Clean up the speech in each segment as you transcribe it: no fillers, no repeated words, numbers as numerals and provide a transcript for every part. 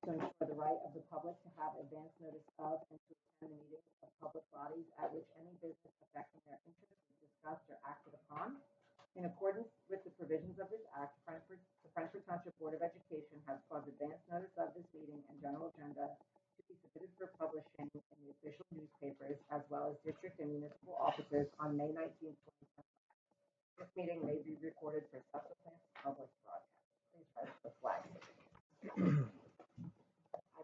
to ensure the right of the public to have advance notice of and to attend the meetings of public bodies at which any business affecting their interests is discussed or acted upon. In accordance with the provisions of this act, the Frankfurt Township Board of Education has caused advance notice of this meeting and general agenda to be submitted for publishing in the official newspapers as well as district and municipal offices on May 19th, 2025. This meeting may be recorded for subsequent public broadcast. Please rise for the flag.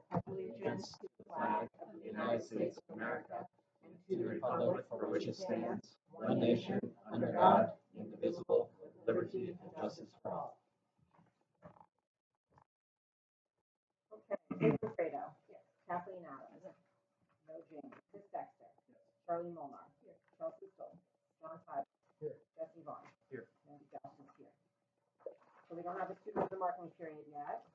I pledge allegiance to the flag of the United States of America and to the republic for which it stands, one nation, under God, indivisible, with liberty and justice for all. Okay, Jason Fredo. Yes. Kathleen Adams. No James. Chris Dexter. Yes. Charlie Molnar. Here. Chelsea Stoll. John Five. Here. Jesse Vaughn. Here. Randy Johnson's here. So we don't have a student of the marketing period yet.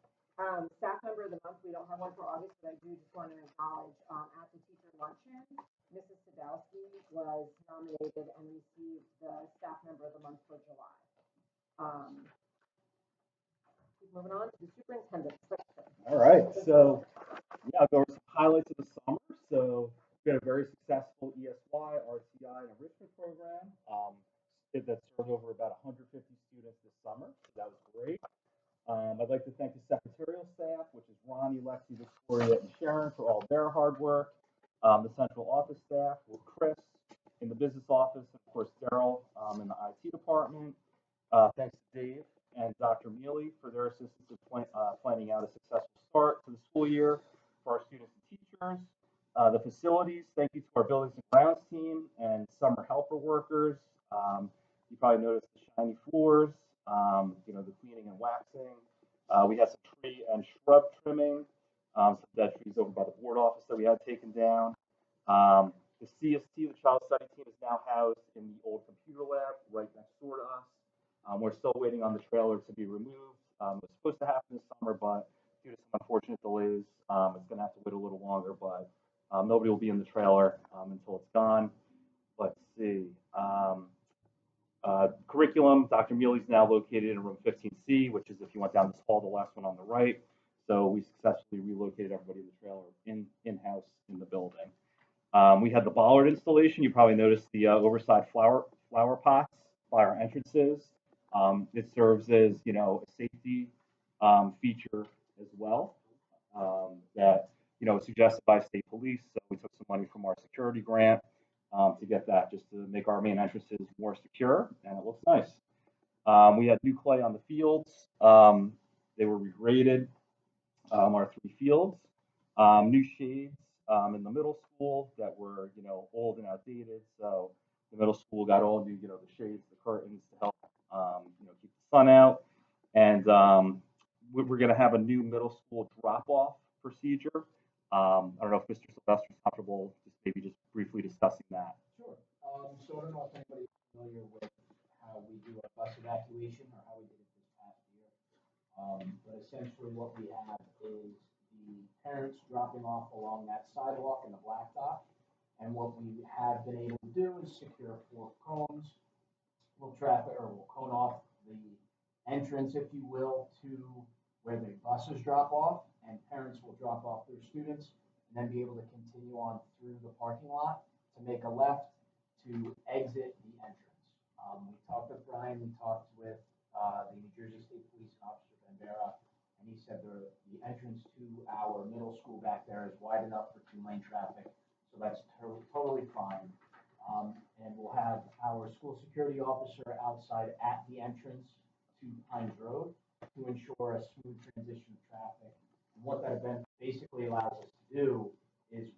Staff member of the month, we don't have one for August, but I do just want to acknowledge at the teacher luncheon, Mrs. Sadowski was nominated and received the staff member of the month for July. Moving on to the superintendent. All right, so yeah, I'll go over some highlights of the summer. So we had a very successful ESY, RTI, and enrichment program that served over about 150 students this summer. So that was great. I'd like to thank the secretarial staff, which is Ronnie, Lexi, Victoria, and Sharon for all their hard work. The central office staff were Chris in the business office, of course, Daryl in the IT department. Thanks to Dave and Dr. Mealy for their assistance in planning out a successful start to the school year for our students and teachers. The facilities, thank you to our buildings and grounds team and summer helper workers. You probably noticed the shiny floors, the cleaning and waxing. We had some tree and shrub trimming, some dead trees over by the board office that we had taken down. The CST, the Child Study Team, is now housed in the old computer lab right next door to us. We're still waiting on the trailer to be removed. It was supposed to happen this summer, but due to some unfortunate delays, it's going to have to wait a little longer, but nobody will be in the trailer until it's gone. Let's see. Curriculum, Dr. Mealy's now located in room 15C, which is, if you went down this hall, the last one on the right. So we successfully relocated everybody in the trailer in-house in the building. We had the bollard installation. You probably noticed the oversized flower pots by our entrances. It serves as, a safety feature as well that, was suggested by state police. So we took some money from our security grant to get that, just to make our main entrances more secure, and it looks nice. We had new clay on the fields. They were regraded, our 3 fields. New shades in the middle school that were, old and outdated. So the middle school got all new, the shades, the curtains to help, keep the sun out. And we're going to have a new middle school drop-off procedure. I don't know if Mr. Sylvester is comfortable just briefly discussing that. Sure. So I don't know if anybody's familiar with how we do our bus evacuation or how we did it this past year. But essentially what we have is the parents dropping off along that sidewalk in the blacktop. And what we have been able to do is secure 4 cones. We'll cone off the entrance, if you will, to where the buses drop off, and parents will drop off their students and then be able to continue on through the parking lot to make a left to exit the entrance. We talked with Brian, we talked with the New Jersey State Police and Officer Bandera, and he said the entrance to our middle school back there is wide enough for 2-lane traffic, so that's totally fine. And we'll have our school security officer outside at the entrance to Pines Road to ensure a smooth transition of traffic. And what that event basically allows us to do is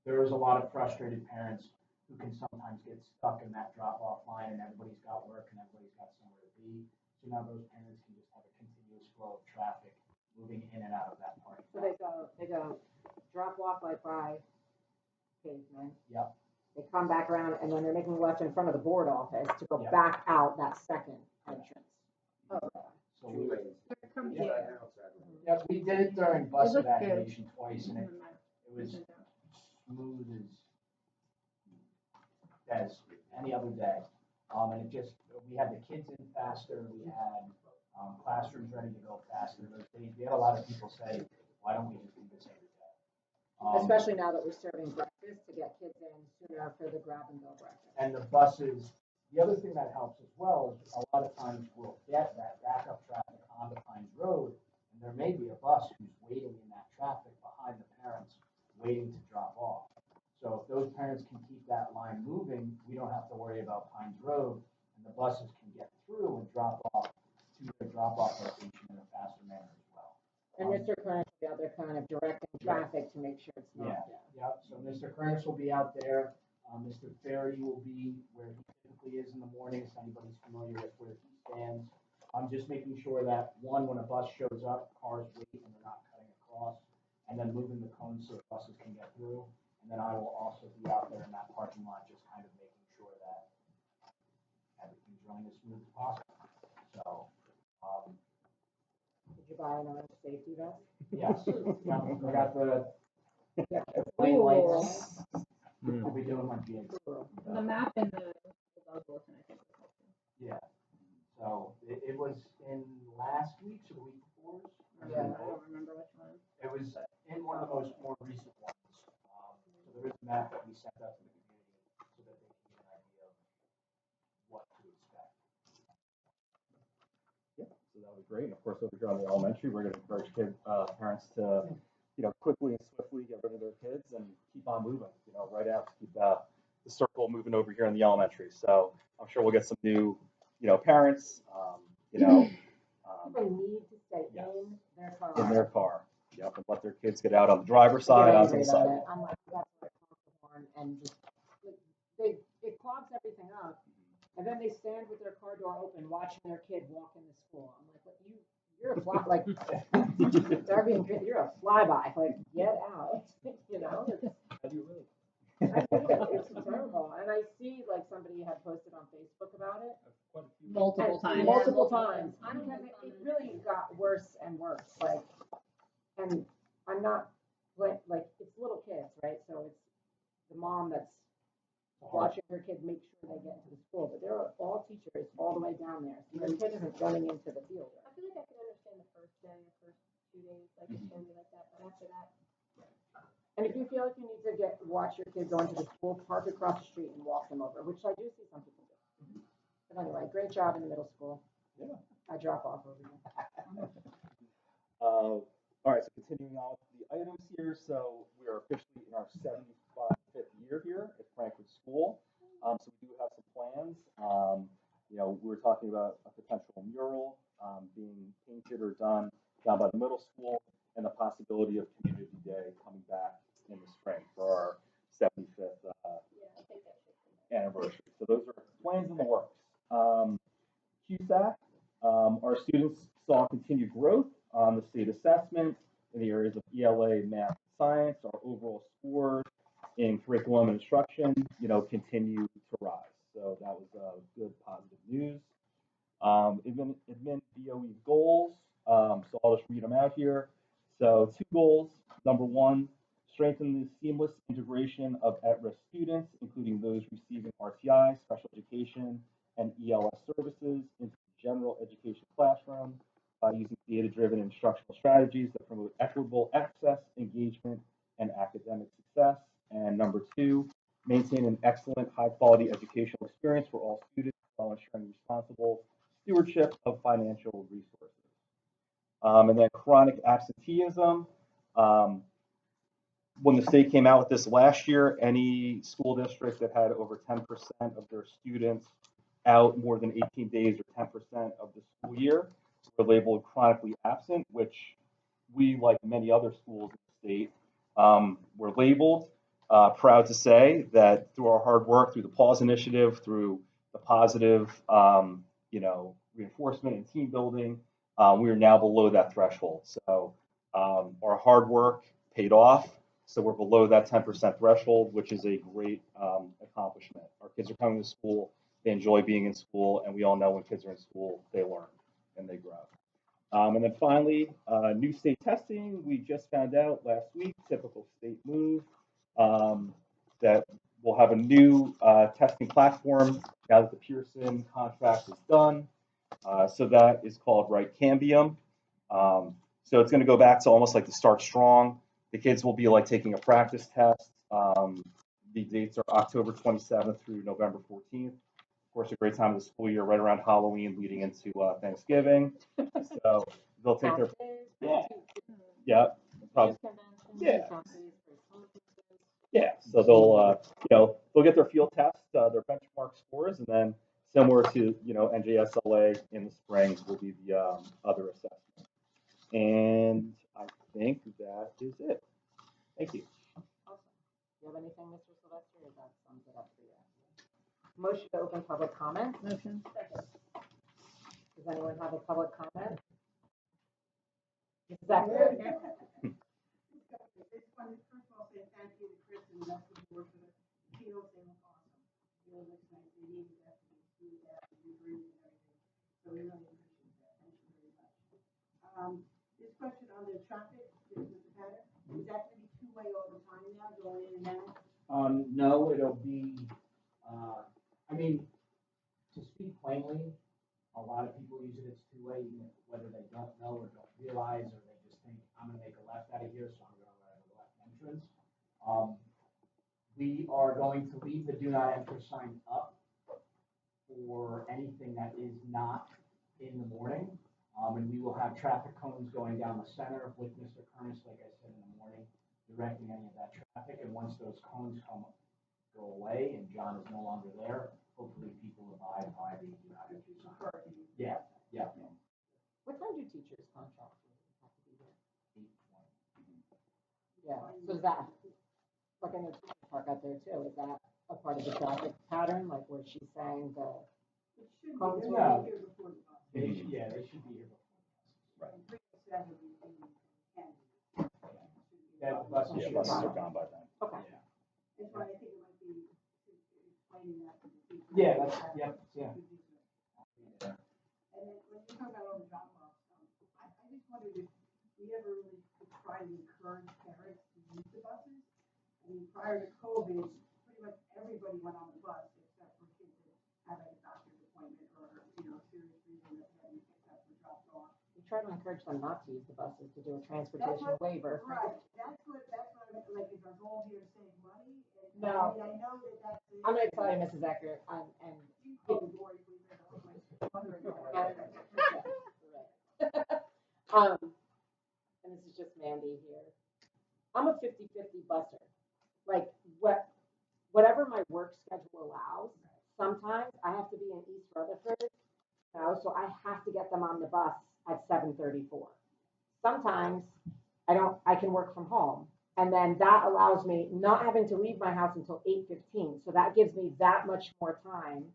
there is a lot of frustrated parents who can sometimes get stuck in that drop-off line, and everybody's got work and everybody's got somewhere to be. So now those parents can just have a continuous flow of traffic moving in and out of that parking lot. So they go drop off like by pavement. Yep. They come back around and then they're making left in front of the board office to go back out that second entrance. Okay. So we did it during bus evacuation twice, and it was smooth as any other day. And we had the kids in faster. We had classrooms ready to go faster. We had a lot of people say Why don't we just do this every day? Especially now that we're serving breakfast to get kids in sooner for the grab and go breakfast. And the buses, the other thing that helps as well is a lot of times we'll get that backup traffic on the Pines Road, and there may be a bus who's waiting in that traffic behind the parents waiting to drop off. So if those parents can keep that line moving, we don't have to worry about Pines Road, and the buses can get through and drop off to their drop-off location in a faster manner as well. And Mr. Curran will be out there kind of directing traffic to make sure it's not. Yep, so Mr. Kernis will be out there, Mr. Ferry will be where he typically is in the morning, if anybody's familiar with where he stands. I'm just making sure that, one, when a bus shows up, cars wait and they're not cutting across, and then moving the cones so buses can get through. And then I will also be out there in that parking lot, just kind of making sure that everything's running as smooth as possible. So, Did you buy an orange safety vest? yes, I got the Yeah. white Cool. lights. We'll be doing my gig. The map and the dog bulletin, I think. Yeah. So it was in last week's or the week before's? Yeah, I don't remember which one. It was in one of the more recent ones. So there is a map that we sent out to the community so that they can get an idea of what to expect. Yeah, so that would be great. And of course, over here on the elementary, we're going to encourage parents to, quickly and swiftly get rid of their kids and keep on moving, right out to keep the circle moving over here in the elementary. So I'm sure we'll get some new, parents, People need to stay Yes. in their car. in their car. Yep, and let their kids get out on the driver's side, onto the sidewalk. I'm like, that's what I call the horn and just, it clogs everything up. And then they stand with their car door open, watching their kid walk into school. I'm like, you're a fly, like, Darby and Chris, you're a flyby, like, get out, How do you really? I think it's terrible. And I see, like, somebody had posted on Facebook about it. Multiple times. Multiple times. Because it really got worse and worse, like, and I'm not, like, it's little kids, right? So it's the mom that's watching her kid make sure they get into the school, but there are all teachers all the way down there. So their kid isn't running into the field. I feel like I could understand the first day or first 2 days, like it's gonna be like that, but after that, And if you feel like you need to watch your kid go into the school, park across the street and walk them over, which I do see some people do. But anyway, great job in the middle school. Yeah. I drop off over here. All right, so continuing on with the items here. So we are officially in our 75th year here at Frankfurt School. So we do have some plans. We were talking about a potential mural being painted or done down by the middle school, and the possibility of Community Day coming back in the spring for our 75th yeah, I think that should. anniversary. So those are plans in the works. CUSAC, our students saw continued growth on the state assessment in the areas of ELA, math, and science. Our overall scores in curriculum and instruction, continue to rise. So that was good, positive news. Admin BOE goals. So I'll just read them out here. So 2 goals. Number 1, strengthen the seamless integration of at-risk students, including those receiving RTI, special education, and ELS services into the general education classroom by using data-driven instructional strategies that promote equitable access, engagement, and academic success. And number 2, maintain an excellent, high-quality educational experience for all students while ensuring responsible stewardship of financial resources. And then chronic absenteeism. When the state came out with this last year, any school district that had over 10% of their students out more than 18 days or 10% of the school year were labeled chronically absent, which we, like many other schools in the state, were labeled. Proud to say that through our hard work, through the PAUSE initiative, through the positive, reinforcement and team building, we are now below that threshold. So our hard work paid off. So we're below that 10% threshold, which is a great accomplishment. Our kids are coming to school, they enjoy being in school, and we all know when kids are in school, they learn and they grow. And then finally, new state testing. We just found out last week, typical state move, that we'll have a new testing platform now that the Pearson contract is done. So that is called Right Cambium. So it's going to go back to almost like the Start Strong. The kids will be like taking a practice test. The dates are October 27th through November 14th. Of course, a great time of the school year, right around Halloween, leading into Thanksgiving. So they'll take their yeah, probably yeah. Yeah, so they'll they'll get their field test, their benchmark scores, and then similar to NJSLA in the spring will be the other assessment. And I think that is it. Thank you. Awesome. Do you have anything, Mr. Sylvester, or that sums it up for you? Motion to open public comment. Motion. Does anyone have a public comment? Mrs. Zachary? First of all, say thank you to Chris and the rest of the board for the fields. They look awesome. It really looks nice. They needed that to do that and do green and everything. So we really appreciate that. Thank you very much. This question on the traffic, Mr. Patter, is that going to be two-way all the time now, going in and out? No, it'll be, I mean, to speak plainly, a lot of people use it as two-way, whether they don't know or don't realize, or they just think, I'm gonna make a left out of here, so I'm gonna go out of the left entrance. We are going to leave the do not enter sign up for anything that is not in the morning. And we will have traffic cones going down the center with Mr. Kernis, like I said, in the morning, directing any of that traffic. And once those cones go away and John is no longer there, hopefully people abide by the do not enter sign. Yeah, yeah. What time do teachers contract have to be here? 8:20. Yeah, so is that, like I know teachers park out there too, is that a part of the traffic pattern, like where she's saying the It should be. cones They're will not be? here before the bus. They should be here before. Right. And 307 would be Kennedy. Yeah, the buses Yeah, should buses be- are gone by then. Okay. Yeah. That's why I think it might be explaining that to the teachers. Yeah, yeah. And then when you talk about all the drop-offs, I just wondered if we ever really could try to encourage parents to use the buses. I mean, prior to COVID, pretty much everybody went on the bus except for kids that had like a doctor's appointment or, serious reason that had to be picked up or dropped off. We try to encourage them not to use the buses to do a transportation waiver. Right, that's what I'm, like, is our goal here to save money? And, No. I mean, I know that that's. I'm gonna tell you, Mrs. Eckert, and You call me Lori, please, I don't want my mother. and this is just Mandy here. I'm a 50-50 busser. Like whatever my work schedule allows, sometimes I have to be in East Rutherford, so I have to get them on the bus at 7:34. Sometimes I can work from home. And then that allows me not having to leave my house until 8:15. So that gives me that much more time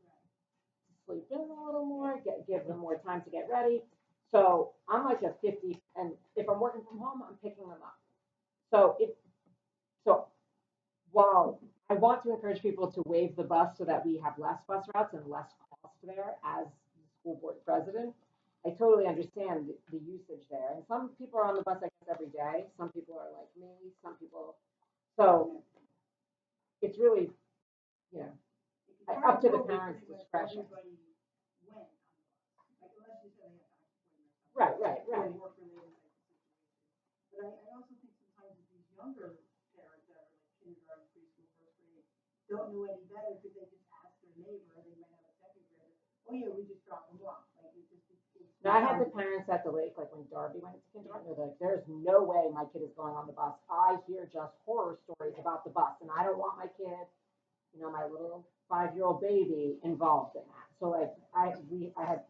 to sleep in a little more, give them more time to get ready. So I'm like a 50, and if I'm working from home, I'm picking them up. So while I want to encourage people to waive the bus so that we have less bus routes and less cost there as the school board president, I totally understand the usage there. And some people are on the bus, I guess, every day. Some people are like me, some people. So it's really, up to the parents' discretion. Everybody went on the bus, like unless you said they had doctor's appointments. Right. Or work-related type of situation. But I also think sometimes with these younger parents that are like kindergarten, preschool, first grade, don't know any better because they just ask their neighbor, or they might have a second grader, oh yeah, we just dropped them off. Like it's. Now, I had the parents at the lake, like when Darby went to kindergarten, they're like, there's no way my kid is going on the bus. I hear just horror stories about the bus, and I don't want my kid, my little 5-year-old baby involved in that. So like, I had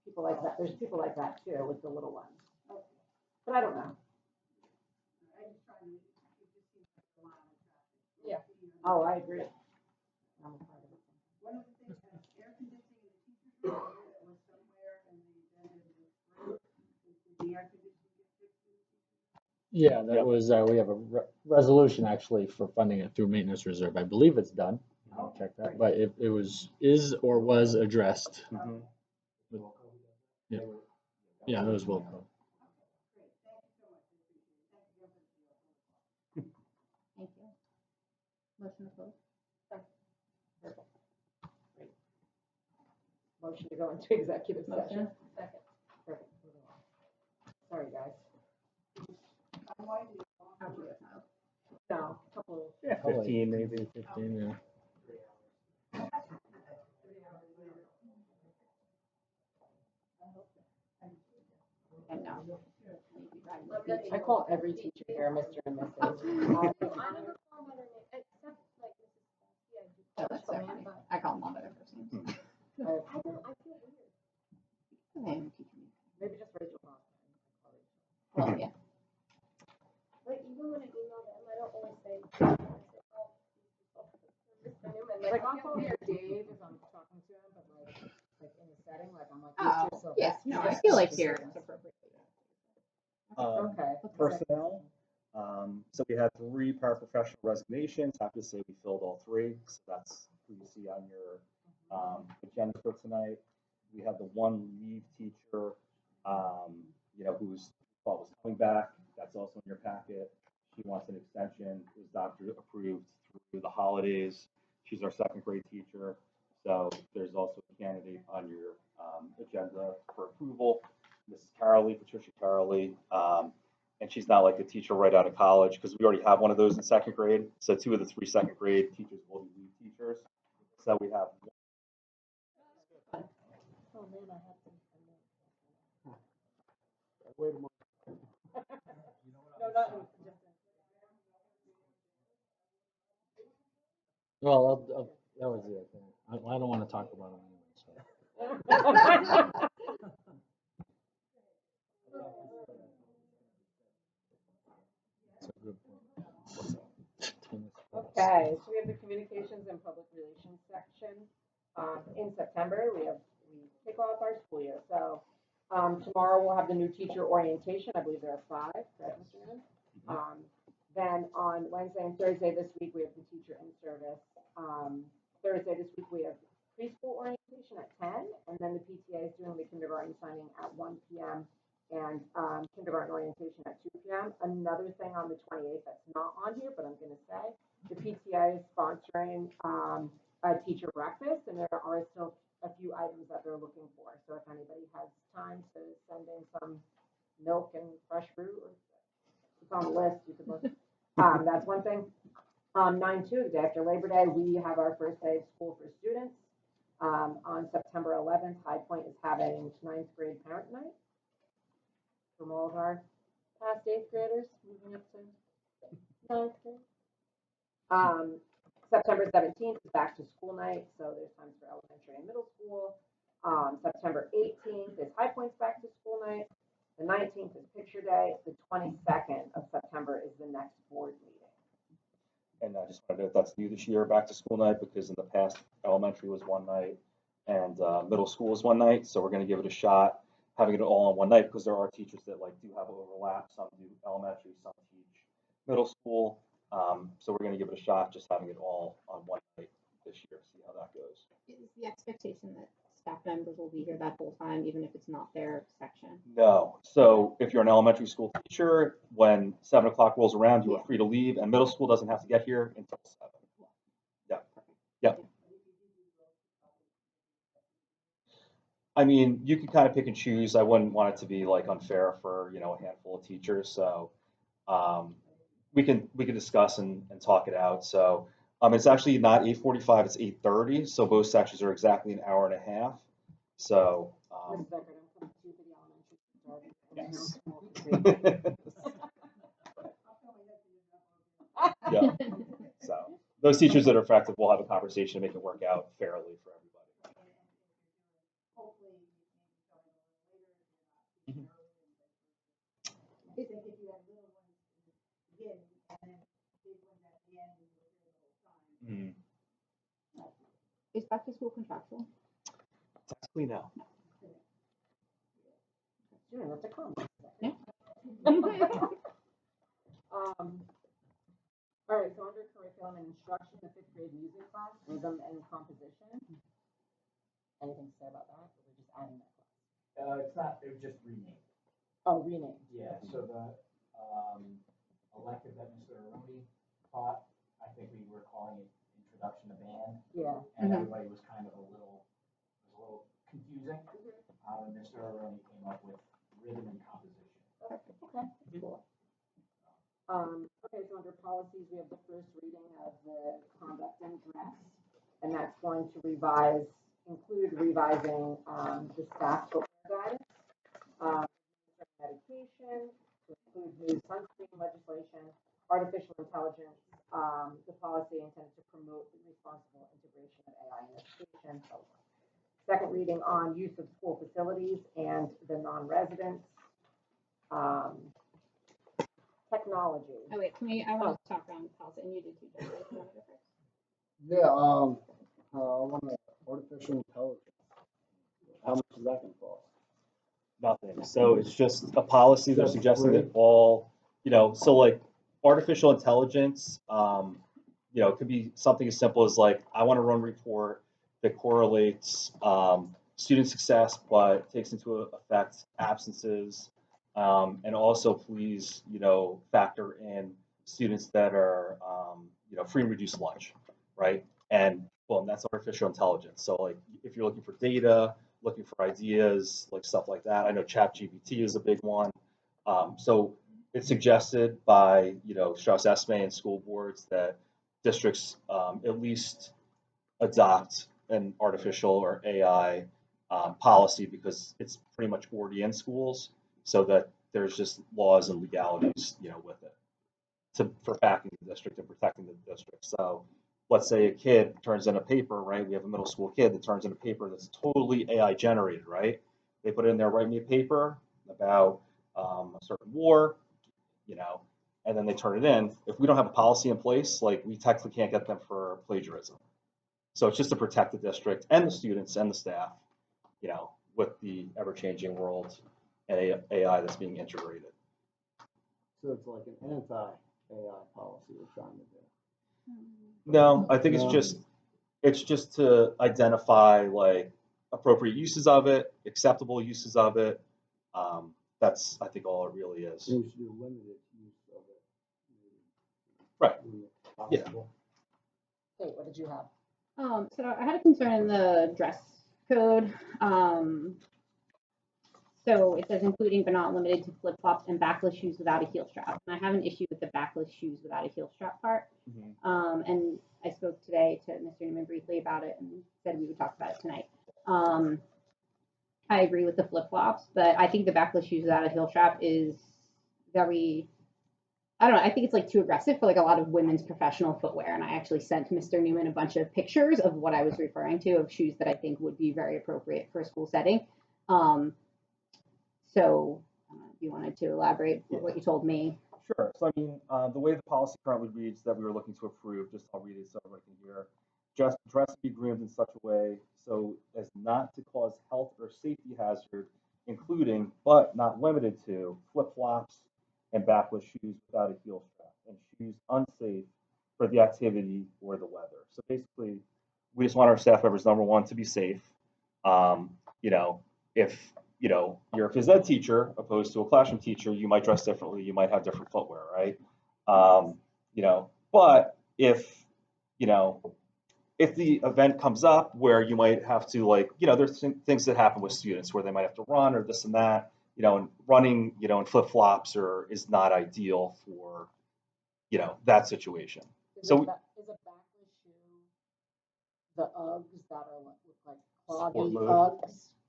people like that. There's people like that too with the little ones. But I don't know. I just try to, it just seems like a lot of traffic. Yeah. Oh, I agree. I'm a part of it. One of the things, air conditioning in the teacher's room, that was somewhere in the agenda this spring, is the air conditioning get fixed in the teacher's room? Yeah, that was, we have a resolution actually for funding it through maintenance reserve. I believe it's done. I'll check that, but it is or was addressed. Mhm. Yeah, yeah, it was Wilco. Great, thank you so much, I appreciate it. Thank you again for the deal. Thank you. Motion to close. Perfect. Great. Motion to go into executive session. Motion. Second. Perfect. Moving on. Sorry, guys. How'd you get Kyle? No, a couple. Yeah, Probably 15 maybe. 15, yeah. And no. I call every teacher here Mr. and Mrs. I never call by their name, except like Mrs. Fossey, I do. Oh, that's so funny. I call them all by their first names. I feel weird. Name, teacher name. Maybe just Rachel Hoffman. Well, yeah. Like even when I email them, I don't always say, I say, oh, Mr. Newman, Like, I I'll feel call weird. Dave if I'm talking to him, but like in the setting, like I'm like, Oh, Mr. yes, Sylvester. no, I feel like here it's appropriate. Okay. Personnel. So we had 3 paraprofessional resignations. Happy to say we filled all 3. So that's who you see on your agenda for tonight. We had the 1 leave teacher, who's thought was coming back. That's also in your packet. She wants an extension. It was doctor approved through the holidays. She's our 2nd grade teacher. So there's also a candidate on your agenda for approval. Mrs. Carolee, Patricia Carolee. And she's not like a teacher right out of college because we already have one of those in 2nd grade. So 2 of the 3 2nd grade teachers will be lead teachers. So we have. Oh man, I have to. Wait a moment. No, not just. Well, that was it. I don't want to talk about it anyway. So. That's a good point. Okay, so we have the communications and public relations section. In September, we kick off our school year. So tomorrow we'll have the new teacher orientation. I believe there are 5, correct, Mr. Newman? Then on Wednesday and Thursday this week, we have the teacher in service. Thursday this week, we have preschool orientation at 10, and then the PTA is doing the kindergarten signing at 1 p.m. and kindergarten orientation at 2 p.m. Another thing on the 28th that's not on here, but I'm going to say, the PTA is sponsoring a teacher breakfast, and there are still a few items that they're looking for. So if anybody has time to send in some milk and fresh fruit, or it's on the list, you could look. That's one thing. 9/2, the day after Labor Day, we have our first day of school for students. On September 11th, High Point is having 9th grade parent night from all of our past 8th graders moving up to 9th grade. September 17th is back to school night, so there's times for elementary and middle school. September 18th is High Point's back to school night. The 19th is picture day. The 22nd of September is the next board meeting. And I just wanted to note that's new this year, back to school night, because in the past, elementary was one night and middle school was one night. So we're going to give it a shot, having it all on one night, because there are teachers that do have overlap. Some do elementary, some teach middle school. So we're going to give it a shot, just having it all on one night this year, see how that goes. Is the expectation that staff members will be here that whole time, even if it's not their section? No. So if you're an elementary school teacher, when 7 o'clock rolls around, you are Yeah. free to leave, and middle school doesn't have to get here until 7. Yeah. I mean, you can kind of pick and choose. I wouldn't want it to be like unfair for, a handful of teachers. So we can discuss and talk it out. So it's actually not 8:45, it's 8:30. So both sections are exactly an hour and a half. So Mrs. Becker, I'm coming to you for the elementary yes. start. Yeah. So those teachers that are affected will have a conversation to make it work out fairly for everybody. Mhm. I think if you have little ones in the beginning and then big ones at the end, and you're there the whole time. Is back to school contractual? Technically, no. June, that's a comment. Yeah. All right, so under curriculum and instruction, the 5th grade music class, rhythm and composition. Anything to say about that? Or we're just adding that class? It's not, it was just renamed. Oh, rename. Yeah, so the elective that Mr. Aroni taught, I think we were calling it Introduction to Band, Yeah. and everybody was kind of a little confusing. And Mr. Aroni came up with rhythm and composition. Okay. Cool. Okay, so under policies, we have the first reading of the conduct and dress, and that's going to include revising, the staff footwear guidance, medication, to include new sunscreen legislation, artificial intelligence, the policy intended to promote the responsible integration of AI in education. Second reading on use of school facilities and the non-residents. Technology. Oh, wait, I want to talk around the policy, and you did too, Joe, right? You wanna go first? Yeah, I want artificial intelligence. How much is that gonna cost? Nothing. So it's just a policy. They're That's suggesting great. that all, so like artificial intelligence, it could be something as simple as like, I want to run a report that correlates student success, but takes into effect absences. And also please, factor in students that are, free and reduced lunch, right? And boom, that's artificial intelligence. So like if you're looking for data, looking for ideas, like stuff like that. I know ChatGPT is a big one. So it's suggested by, Strauss-Esme and school boards that districts at least adopt an artificial or AI policy because it's pretty much already in schools, so that there's just laws and legalities, with it for backing the district and protecting the district. So let's say a kid turns in a paper, right? We have a middle school kid that turns in a paper that's totally AI generated, right? They put it in there, write me a paper about a certain war, and then they turn it in. If we don't have a policy in place, like we technically can't get them for plagiarism. So it's just to protect the district and the students and the staff, with the ever-changing world and AI that's being integrated. So it's like an anti-AI policy we're trying to do. No, I think No. it's just to identify like appropriate uses of it, acceptable uses of it. That's I think all it really is. So we should do limited use of it. Right. Yeah. Possible. Kate, what did you have? So I had a concern in the dress code. So it says including but not limited to flip-flops and backless shoes without a heel strap. And I have an issue with the backless shoes without a heel strap part. And I spoke today to Mr. Newman briefly about it and said we would talk about it tonight. I agree with the flip-flops, but I think the backless shoes without a heel strap is very, I don't know, I think it's like too aggressive for like a lot of women's professional footwear. And I actually sent Mr. Newman a bunch of pictures of what I was referring to of shoes that I think would be very appropriate for a school setting. So you wanted to elaborate what you told me? Sure. So I mean, the way the policy currently reads that we were looking to approve, just I'll read it so everybody can hear. Dress to be groomed in such a way so as not to cause health or safety hazard, including but not limited to flip-flops and backless shoes without a heel strap, and shoes unsafe for the activity or the weather. So basically, we just want our staff members, number one, to be safe. If you're a phys ed teacher opposed to a classroom teacher, you might dress differently. You might have different footwear, right? But if the event comes up where you might have to there's things that happen with students where they might have to run or this and that, and running, in flip-flops is not ideal for, that situation. Is So a backless shoe the Uggs that are like cloggy mode.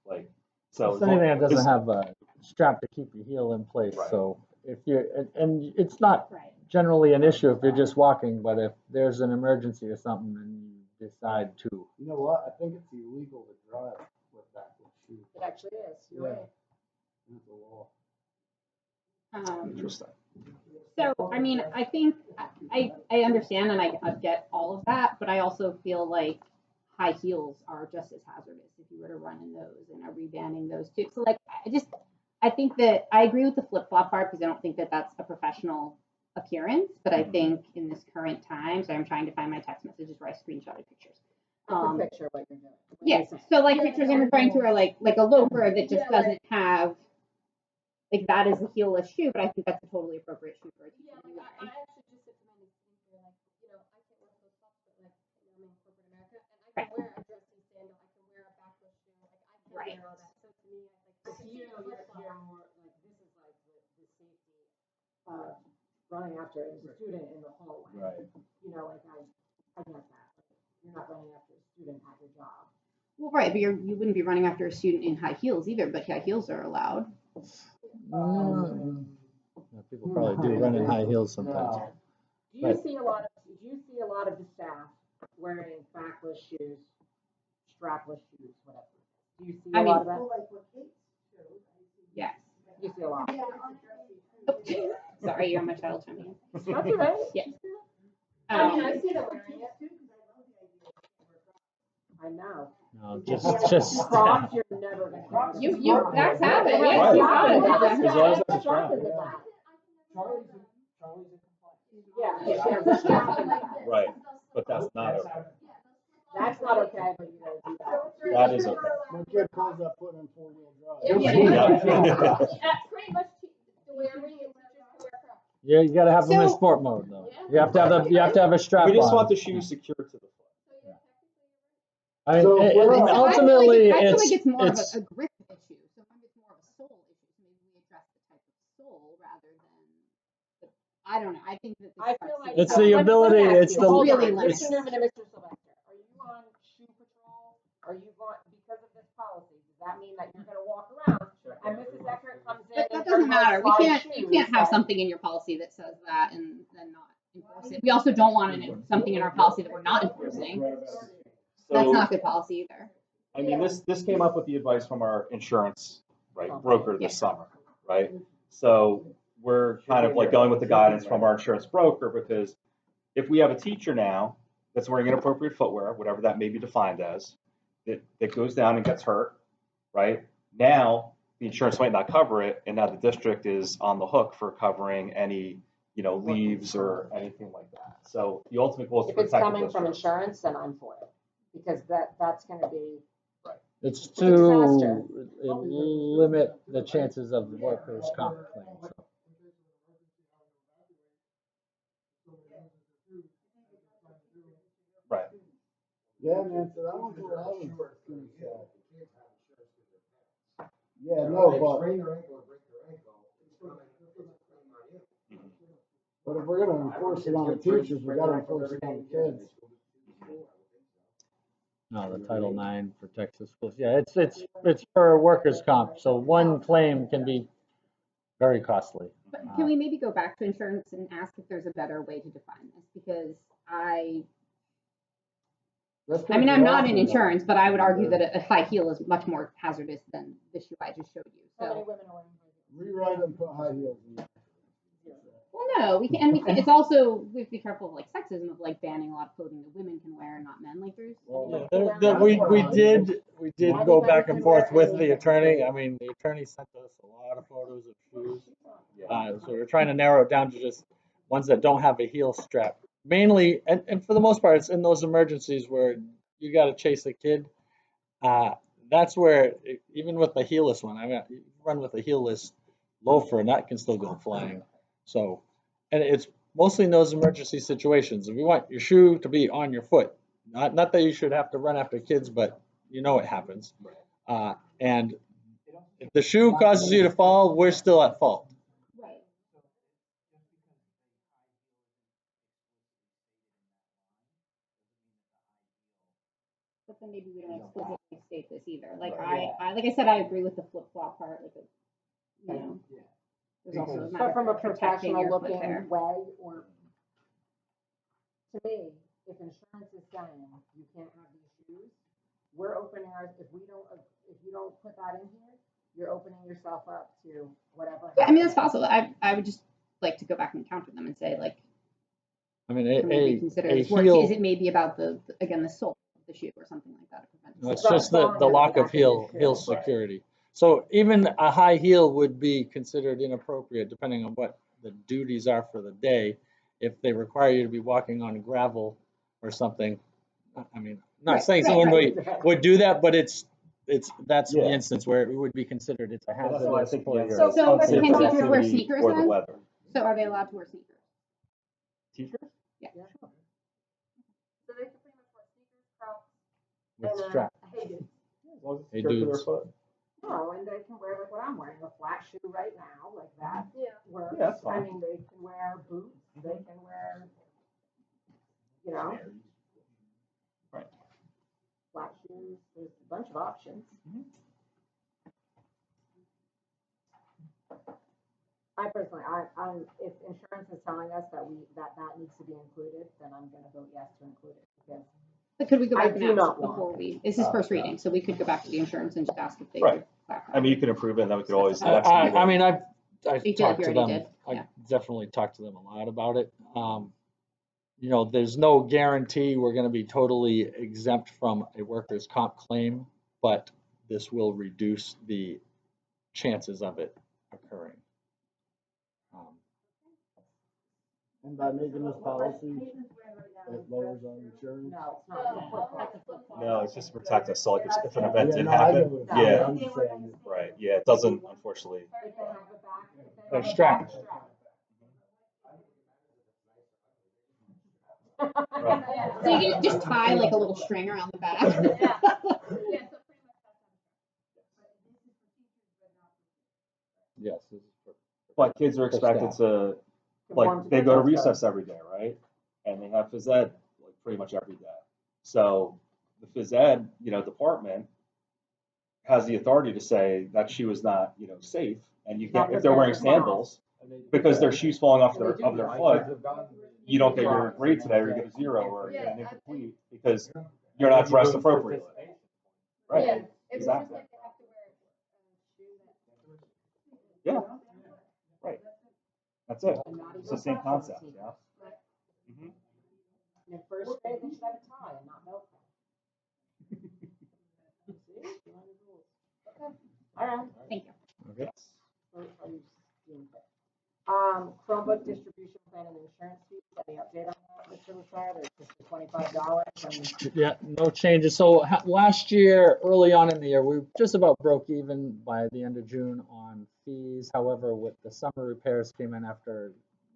Uggs? So It's anything that doesn't have a strap to keep your heel in place. Right. So if you're, and it's not Right. generally an issue if you're just walking, but if there's an emergency or something and you decide to. You know what? I think it's illegal to drive with backless shoes. It actually is, you're Yeah. right. It's a law. interesting. So, I mean, I think I understand and I get all of that, but I also feel like high heels are just as hazardous if you were to run in those and are rebanning those too. So, like, I think that I agree with the flip-flop part because I don't think that that's a professional appearance, but I think in this current time, so I'm trying to find my text messages where I screenshotted pictures. Picture what you're doing. What Yeah, you're saying. so like pictures I'm referring to are like a loafer that just Yeah, doesn't have, like that is a heelless shoe, but I think that's a totally appropriate shoe for a teacher Yeah, to be like I wearing. actually just said to my niece here, like, I can't wear flip flops, but like, I'm in corporate America, and I can wear a dressy sandal, I can wear a backless shoe, like I can Right. wear all that. So to me, I So can you see know, the you're flip-flop. more like, this is like the safety of running after a student in the hallway. Right. You know, like I get that. You're not running after a student at your job. Well, right, but you wouldn't be running after a student in high heels either, but high heels are allowed. Yeah, people probably do run in high heels sometimes. No. Do you Right. see a lot of the staff wearing backless shoes, strapless shoes, whatever? Do you see I a mean- lot of that? Well, like what Kate showed, I see. Yes. You see a lot. Yeah, on dressy shoes. Sorry, you're my child chiming in. That's all right. Yeah. I mean, Um, I see them wearing it. Too, 'cause I love the idea of work out. I know. No, Yeah, just Crocs, you're never gonna get. you that's have it. Right. Yes, you got it. As Exactly. long as it's Strap right. in the back. Charlie's in compliance. Yeah, there's a strap in the back. Right. But that's not That's okay. how- That's not okay, but you gotta do that. That is okay. My kid calls that putting in four-wheel drive. Yeah. Pretty much the way I'm reading it, teachers can wear Crocs. Yeah, you gotta have them in So- sport mode though. You have to have a strap We just on. want the shoes secured to the foot. I mean, So if we're and not- ultimately, I feel like it's it's more it's of a grip issue. So maybe it's more of a sole issue. So maybe we address the type of sole rather than. I don't know. I think that. I feel like. It's so the let me ability, ask it's you, the- hold on, really Mr. limited. Newman and Mr. Sylvester, are you on shoe patrol? Are you going, because of this policy, does that mean that you're gonna walk around and Mrs. Eckert comes in? That in doesn't her matter. We slide can't. You shoes can't have that- something in your policy that says that and then not enforce it. We also don't want something in our policy that we're not enforcing. That's So, not good policy either. I mean, this came up with the advice from our insurance, right, broker this summer, right? So we're kind of like going with the guidance from our insurance broker because if we have a teacher now that's wearing inappropriate footwear, whatever that may be defined as, that goes down and gets hurt, right? Now the insurance might not cover it, and now the district is on the hook for covering any, leaves or anything like that. So the ultimate goal is to If it's protect the coming from district. insurance, then I'm for it, because that's gonna be, it's a disaster. to limit the chances of workers' comp claims. So. Right. Yeah, man, so that was what I was gonna say. Yeah, no, but if we're gonna enforce it on the teachers, we gotta enforce it on the kids. No, the Title IX protects the schools. Yeah, it's for workers' comp, so one claim can be very costly. But can we maybe go back to insurance and ask if there's a better way to define this? Because I'm not in insurance, but I would argue that a high heel is much more hazardous than the shoe I just showed you. how many So, women are wearing high heels? Rewrite and put high heels in. well, no, we can. It's also we have to be careful of like sexism of like banning a lot of clothing that women can wear and not men. Like there's. We did go back and forth with the attorney. I mean, the attorney sent us a lot of photos of shoes. So we're trying to narrow it down to just ones that don't have a heel strap. Mainly, and for the most part, it's in those emergencies where you got to chase a kid. That's where, even with the heelless one, I mean, you run with a heelless loafer and that can still go flying. So, and it's mostly in those emergency situations. If you want your shoe to be on your foot, not that you should have to run after kids, but you know it happens. And if the shoe causes you to fall, we're still at fault. Right. But then maybe we don't explicitly state this either. Like like I said, I agree with the flip flop part. Like, Yeah. there's also a But matter from a of protecting professional your foot looking there. way, or, to me, if insurance is saying you can't have these shoes, we're opening ours, if you don't put that in here, you're opening yourself up to whatever. Yeah, I mean that's possible. I would just like to go back and counter them and say like, I mean, can we reconsider a this work? heel. Is it maybe about the sole of the shoe or something like that? To prevent No, it's Well, just the falling lock on of the back of heel your shoe. security. So even a high heel would be considered inappropriate depending on what the duties are for the day. If they require you to be walking on gravel or something, I mean, I'm not saying someone would do that, but that's the Yeah. instance where it would be considered it's a Well, that's why I hazardous think for the your. answer is So unsafe can teachers wear activity sneakers or the then? weather. So are they allowed to wear sneakers? Teachers? Yeah. So they can pretty much wear sneakers, Crocs, With and strap. Hey dude. As long as it's Hey, secured to their dudes. foot. No, and they can wear like what I'm wearing, a flat shoe right now, like that Yeah. works. Yeah, that's I fine. mean, they can wear boots, they can wear, you know, Right. flat shoes, there's a bunch of options. I personally, I'm, if insurance is telling us that that needs to be included, then I'm gonna vote yes to include it, because But could we go I back and do ask not want- before this is first reading, so we could go back to the insurance and just ask if they Right. could clarify. I mean, you can approve it, and then we could always. next I meeting- mean, I've You feel like talked you to already them. did? I Yeah. definitely talked to them a lot about it. You know, there's no guarantee we're going to be totally exempt from a workers' comp claim, but this will reduce the chances of it occurring. And by making this policy, it lowers our insurance. no, it's not. No, it's just to protect us. So like if an event Yeah, did no, I happen, get what you're saying. yeah, I'm just saying, right, yeah, it doesn't unfortunately. If they have a back, if they They're have a strapped. back strap. Right. So you can just tie like a little string around the back. Yeah. Yeah, so pretty much that's Yes. This is for, But kids are expected to, like, they go to recess every day, right? And they have phys ed like pretty much every day. So the phys ed, department has the authority to say that shoe is not, safe, and you can't, if they're wearing sandals, because their shoes falling off of their foot, you don't get your grade today, or you get a 0 or get an incomplete because you're not dressed appropriately. Right? Yeah, it's just Exactly. like they have to wear a shoe that. Yeah. Right. That's it. It's the same concept, yeah. Mhm. In first grade, they should have a tie and not Velcro. See? You know the rules. Okay. All right. Thank you. okay. So are you doing that? Chromebook distribution plan and insurance fees, any update on that, Mr. Lassard, or just the $25? And Yeah, no changes. So last year, early on in the year, we just about broke even by the end of June on fees. However, with the summer repairs came in after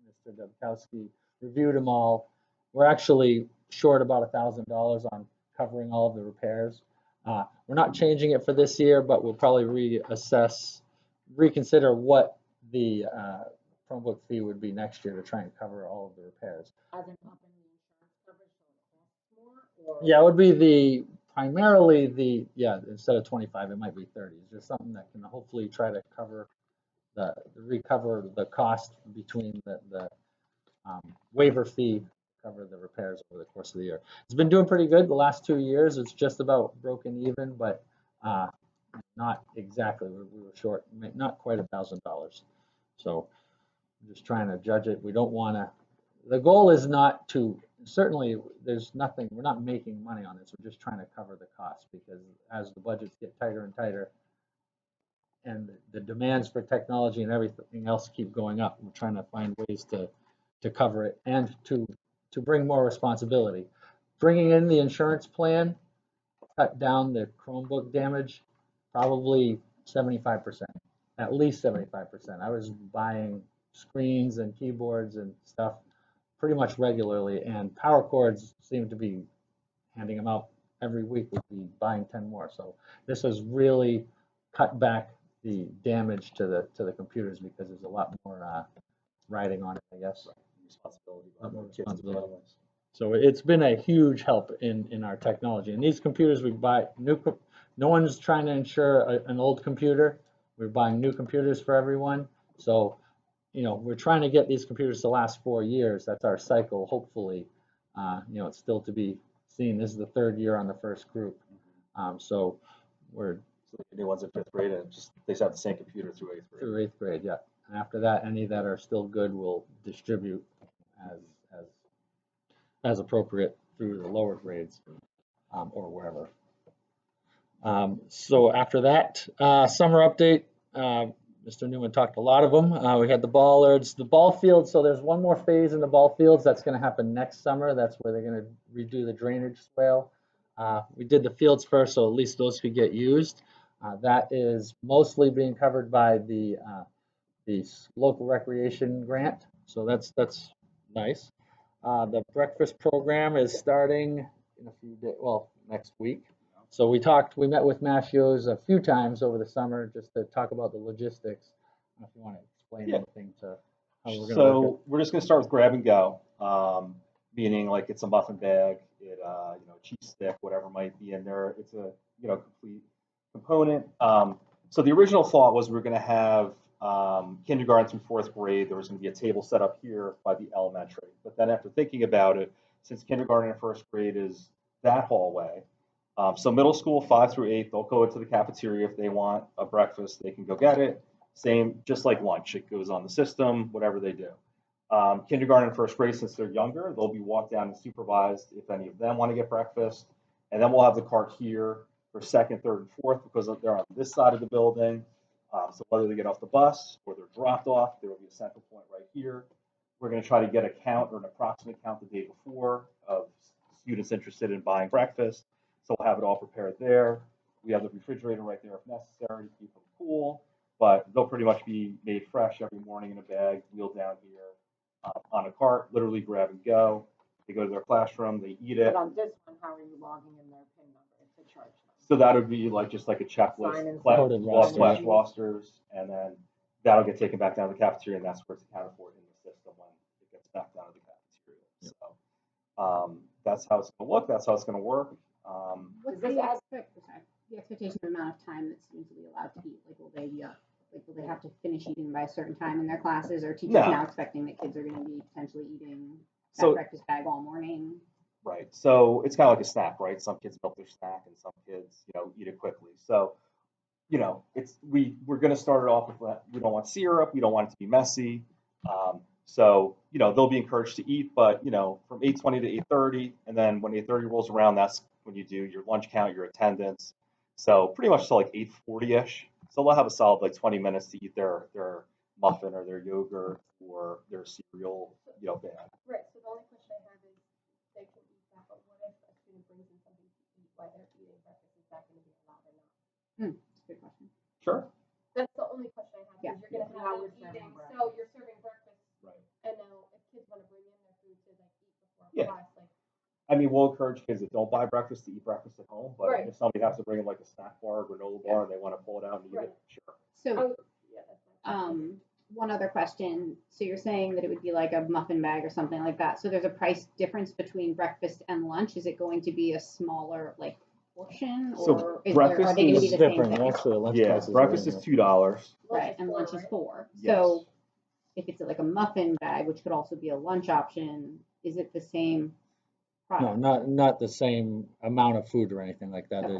Mr. Dubkowski reviewed them all. We're actually short about $1,000 on covering all of the repairs. We're not changing it for this year, but we'll probably reconsider what the Chromebook fee would be next year to try and cover all of the repairs. as in up in the insurance coverage, so it costs more, or? Yeah, it would be primarily instead of 25, it might be 30. It's just something that can hopefully try to recover the cost between the waiver fee, cover the repairs over the course of the year. It's been doing pretty good the last 2 years. It's just about broken even, but not exactly. We were short, not quite $1,000. So I'm just trying to judge it. We don't want to. The goal is not to. Certainly, there's nothing. We're not making money on this. We're just trying to cover the cost because as the budgets get tighter and tighter, and the demands for technology and everything else keep going up, we're trying to find ways to cover it and to bring more responsibility. Bringing in the insurance plan cut down the Chromebook damage probably 75%, at least 75%. I was buying screens and keyboards and stuff pretty much regularly, and power cords seem to be handing them out every week. We'd be buying 10 more. So this has really cut back the damage to the computers because there's a lot more riding on it, I guess. Responsibility. A lot more Kids to responsibility. begin with. So it's been a huge help in our technology. And these computers we buy no one's trying to insure an old computer. We're buying new computers for everyone. So, we're trying to get these computers to last 4 years. That's our cycle, hopefully. It's still to be seen. This is the 3rd year on the first group. So we're So the new ones in 5th grade, and they just have the same computer through 8th grade. through 8th grade, yeah. And after that, any that are still good we'll distribute as appropriate through the lower grades or wherever. So after that, summer update, Mr. Newman talked a lot of them. We had the bollards, the ball fields. So there's one more phase in the ball fields that's going to happen next summer. That's where they're going to redo the drainage swale. We did the fields first, so at least those could get used. That is mostly being covered by the local recreation grant. So that's nice. The breakfast program is starting in a few days, well, next week. So we met with Mashios a few times over the summer just to talk about the logistics. I don't know if you want to explain Yeah. anything to how we're going to So work we're just gonna start with grab and go, meaning like it's a muffin bag, cheese stick, whatever might be in there. It's a, complete component. So the original thought was we were gonna have kindergarten through fourth grade. There was gonna be a table set up here by the elementary. But then after thinking about it, since kindergarten and first grade is that hallway, so middle school 5 through 8, they'll go into the cafeteria if they want a breakfast. They can go get it. Same, just like lunch, it goes on the system, whatever they do. Kindergarten and first grade, since they're younger, they'll be walked down and supervised if any of them want to get breakfast. And then we'll have the cart here for second, third, and fourth because they're on this side of the building. So whether they get off the bus or they're dropped off, there will be a central point right here. We're going to try to get a count or an approximate count the day before of students interested in buying breakfast. So we'll have it all prepared there. We have the refrigerator right there if necessary to keep them cool, but they'll pretty much be made fresh every morning in a bag, wheeled down here on a cart, literally grab and go. They go to their classroom, they eat it. But on this one, how are you logging in their PIN number to charge them? So that would be like just like a checklist, Sign in, Coded rosters. class rosters, and then that'll get taken back down to the cafeteria, and that's where it's accounted for in the system when it gets back down to the cafeteria. So that's how it's going to look. That's how it's going to work. What's the expectation of amount of time that students will be allowed to eat? Like, will they have to finish eating by a certain time in their classes, or are teachers No. now expecting that kids are going to be potentially eating that So- breakfast bag all morning? Right. So it's kind of like a snack, right? Some kids milk their snack, and some kids, eat it quickly. So, we're going to start it off with that. We don't want syrup. We don't want it to be messy. So, they'll be encouraged to eat, but, from 8:20 to 8:30, and then when 8:30 rolls around, that's when you do your lunch count, your attendance. So pretty much till like 8:40-ish. So they'll have a solid like 20 minutes to eat their muffin or their yogurt or their cereal, bag. Right, so the only question I have is, they can eat that, but what if a student brings in something to eat while they're eating breakfast, is that gonna be allowed or not? Good question. Sure. That's the only question I have, Yeah. because you're gonna How have we're them serving eating, breakfast. so you're serving breakfast, Right. and now if kids wanna bring in their food to like eat before Yeah. class, like, I mean, we'll encourage kids that don't buy breakfast to eat breakfast at home, but Right. if somebody has to bring in like a snack bar or granola bar and they want to pull it out and eat Right. it, sure. So, yeah, that's my question. one other question. So you're saying that it would be like a muffin bag or something like that. So there's a price difference between breakfast and lunch. Is it going to be a smaller portion, So or are they breakfast going to is be the same different. thing? Actually, lunch Yeah, prices are breakfast is in $2. Right, and four, lunch is right? 4. Yes. So if it's like a muffin bag, which could also be a lunch option, is it the same No, product? not the same amount of food or anything like that. Okay.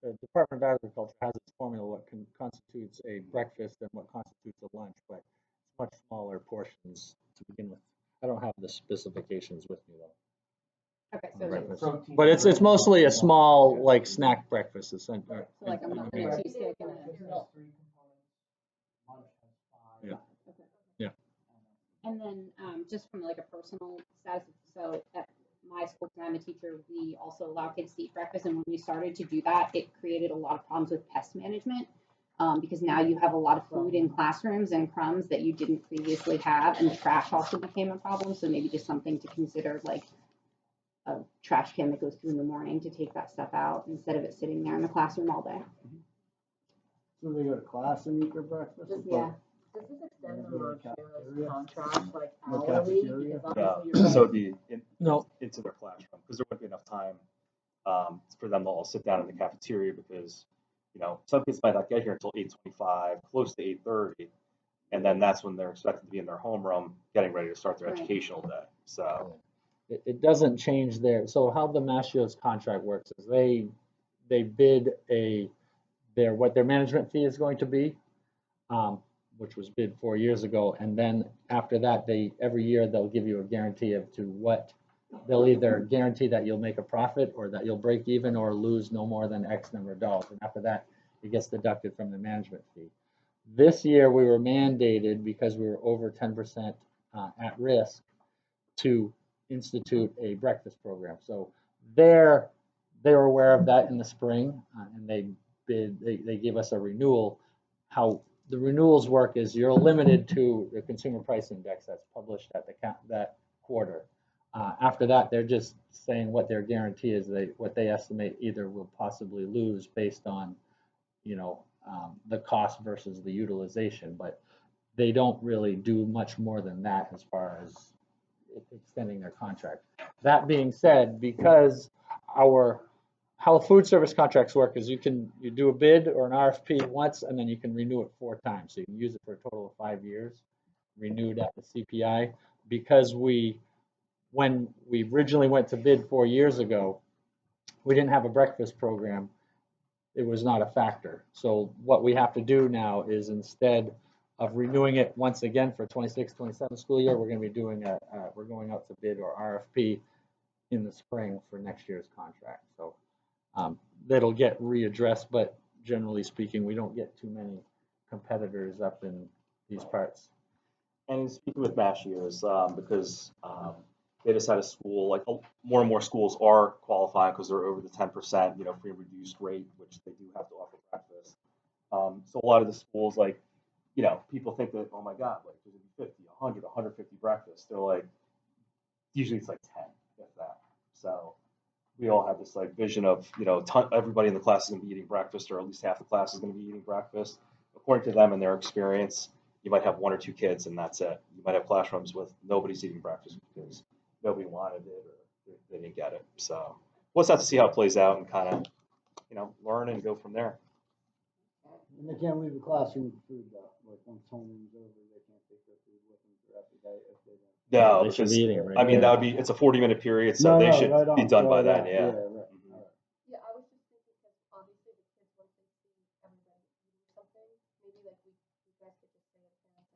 The Department of Agriculture has its formula what constitutes a breakfast and what constitutes a lunch, but it's much smaller portions to begin with. I don't have the specifications with me though. Okay, on so breakfast. Protein. But it's mostly a small like snack breakfast. So like a muffin and Breakfast cheese stick and a. has 3 components, lunch has 5. Yeah. Okay. Yeah. And then just from like a personal status, so at my school, because I'm a teacher, we also allow kids to eat breakfast. And when we started to do that, it created a lot of problems with pest management because now you have a lot of food in classrooms and crumbs that you didn't previously have. And trash also became a problem. So maybe just something to consider, like a trash can that goes through in the morning to take that stuff out instead of it sitting there in the classroom all day. So they go to class and eat their breakfast? Yeah. Does this extend the Go to the Marshall's contract, like The hourly? cafeteria? Because No, obviously you're. so it'd be No. into their classroom because there wouldn't be enough time for them to all sit down in the cafeteria because, some kids might not get here until 8:25, close to 8:30, and then that's when they're expected to be in their homeroom getting ready to start their Right. educational day. So, It doesn't change so how the Mashios contract works is they bid what their management fee is going to be, which was bid 4 years ago, and then after that every year they'll give you a guarantee they'll either guarantee that you'll make a profit or that you'll break even or lose no more than X number of dollars, and after that it gets deducted from the management fee. This year we were mandated because we were over 10% at risk to institute a breakfast program. So they were aware of that in the spring, and they gave us a renewal. How the renewals work is you're limited to the consumer price index that's published at that quarter. After that, they're just saying what their guarantee is, what they estimate either will possibly lose based on, the cost versus the utilization. But they don't really do much more than that as far as extending their contract. That being said, because how food service contracts work is you do a bid or an RFP once, and then you can renew it 4 times. So you can use it for a total of 5 years, renewed at the CPI. Because when we originally went to bid 4 years ago, we didn't have a breakfast program. It was not a factor. So what we have to do now is, instead of renewing it once again for 26-27 school year, we're going to be doing we're going out to bid or RFP in the spring for next year's contract. So that'll get readdressed, but generally speaking, we don't get too many competitors up in these parts. And in speaking with Mashiers, because they just had a school, like more and more schools are qualifying because they're over the 10%, free and reduced rate, which they do have to offer breakfast. So a lot of the schools, like, people think that, oh my God, like there's gonna be 50, 100, 150 breakfasts. They're like, usually it's like 10, if that. So we all have this like vision of, everybody in the class is gonna be eating breakfast, or at least half the class is gonna be eating breakfast. According to them and their experience, you might have 1 or 2 kids and that's it. You might have classrooms with nobody's eating breakfast because nobody wanted it or they didn't get it. So we'll just have to see how it plays out and kind of, learn and go from there. And they can't leave the classroom with food though, like once homeroom's over, they can't take their food with them throughout the day if they don't. No, They should because be eating it right I mean, now. it's a 40-minute period, so they should right be on. done by Right then, on. yeah. Right. Mhm. All right. Yeah, I was just thinking because obviously the kids, once they see everybody eating something, maybe like you guys could just say to parents, like,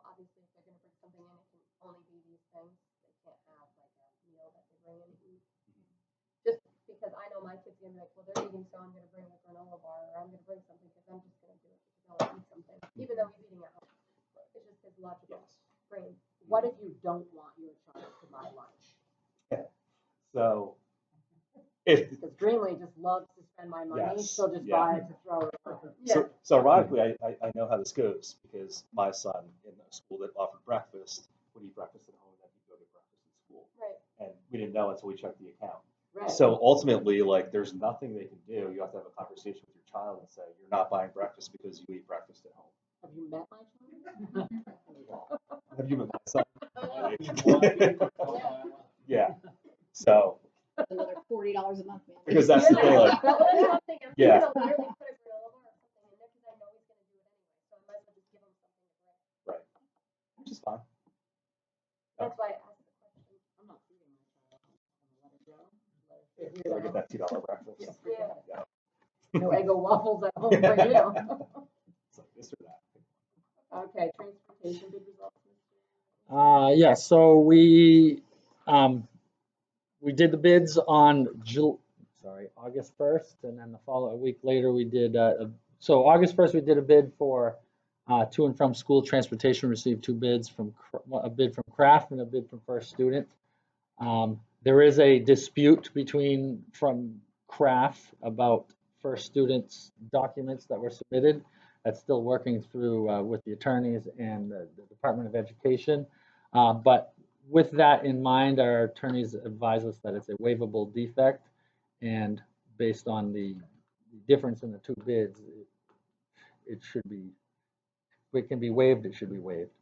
obviously if they're gonna bring something in, it can only be these things. They can't have like a meal that they bring in and eat. Just because I know my kids are gonna be like, well, they're eating, so I'm gonna bring a granola bar, or I'm gonna bring something because I'm just gonna do it because I want to eat something, even though he's eating at home. It's just his logical brain. What if you don't want your child to buy lunch? So if Because Greenlee just loves to spend my money, Yes, she'll just yeah. buy it to throw it away. so ironically, I know how this goes because my son in a school that offered breakfast would eat breakfast at home and then he'd go get breakfast at school. Right. And we didn't know until we checked the account. Right. So ultimately, like, there's nothing they can do. You have to have a conversation with your child and say, you're not buying breakfast because you eat breakfast at home. Have you met my child? Have you met my son? Yeah. So, Another $40 a month, man. because that's the thing, like, Well, that's something I'm Yeah. thinking of literally put a granola bar or something in there because I know he's gonna do it anyway, so I might as well just give him something to bring. right, which is fine. That's why I asked the question. I'm not feeding my child. I'm gonna let it go. Let it So I get that $2 breakfast. Yeah. Yeah. No Eggo waffles at home for you. It's like this or that. Okay, transportation bid results. Yeah, so we did the bids on August 1st, and then the following week later we did, so August 1st we did a bid for to and from school transportation, received 2 bids a bid from Kraft and a bid from First Student. There is a dispute from Kraft about First Student's documents that were submitted. That's still working through with the attorneys and the Department of Education. But with that in mind, our attorneys advise us that it's a waivable defect, and based on the difference in the 2 bids, it can be waived, it should be waived.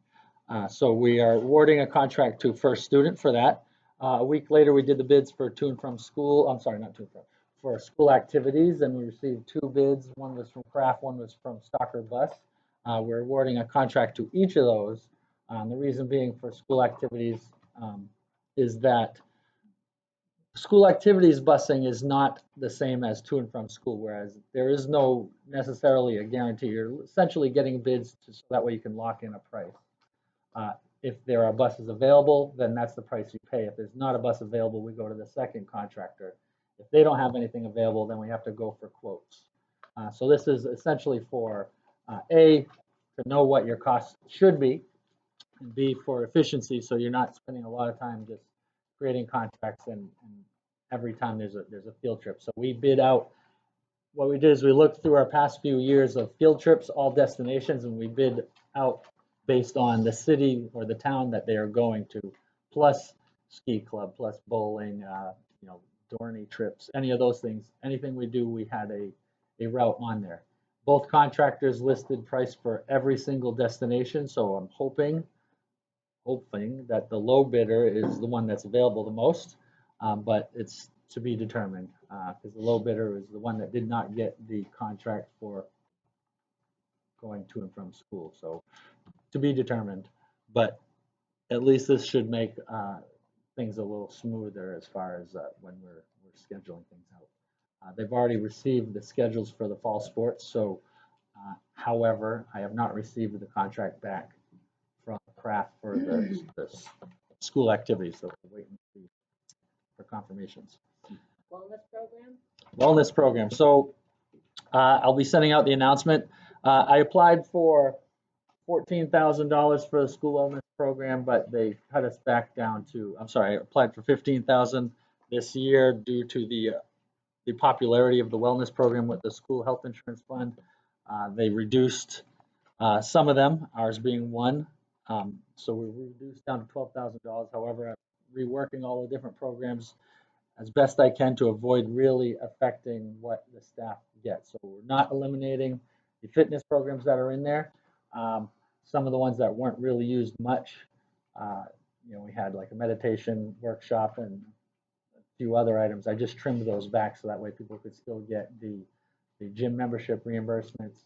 So we are awarding a contract to First Student for that. A week later, we did the bids for to and from school, for school activities, and we received 2 bids. One was from Kraft, one was from Stalker Bus. We're awarding a contract to each of those. The reason being for school activities is that school activities busing is not the same as to and from school, whereas there is no necessarily a guarantee. You're essentially getting bids so that way you can lock in a price. If there are buses available, then that's the price you pay. If there's not a bus available, we go to the second contractor. If they don't have anything available, then we have to go for quotes. So this is essentially for A, to know what your costs should be, and B, for efficiency, so you're not spending a lot of time just creating contracts and every time there's a field trip. So we bid out, what we did is we looked through our past few years of field trips, all destinations, and we bid out based on the city or the town that they are going to, plus ski club plus bowling, Dorney trips, any of those things. Anything we do, we had a route on there. Both contractors listed price for every single destination, so I'm hoping that the low bidder is the one that's available the most, but it's to be determined, because the low bidder is the one that did not get the contract for going to and from school. So to be determined, but at least this should make things a little smoother as far as when we're scheduling things out. They've already received the schedules for the fall sports, so however, I have not received the contract back from Kraft for the school activities, so we're waiting for confirmations. Wellness program? Wellness program. So I'll be sending out the announcement. I applied for $14,000 for the school wellness program, but they cut us back down to, I'm sorry, I applied for $15,000 this year due to the popularity of the wellness program with the school health insurance fund. They reduced some of them, ours being one. So we reduced down to $12,000. However, I'm reworking all the different programs as best I can to avoid really affecting what the staff gets. So we're not eliminating the fitness programs that are in there. Some of the ones that weren't really used much, we had like a meditation workshop and a few other items. I just trimmed those back so that way people could still get the gym membership reimbursements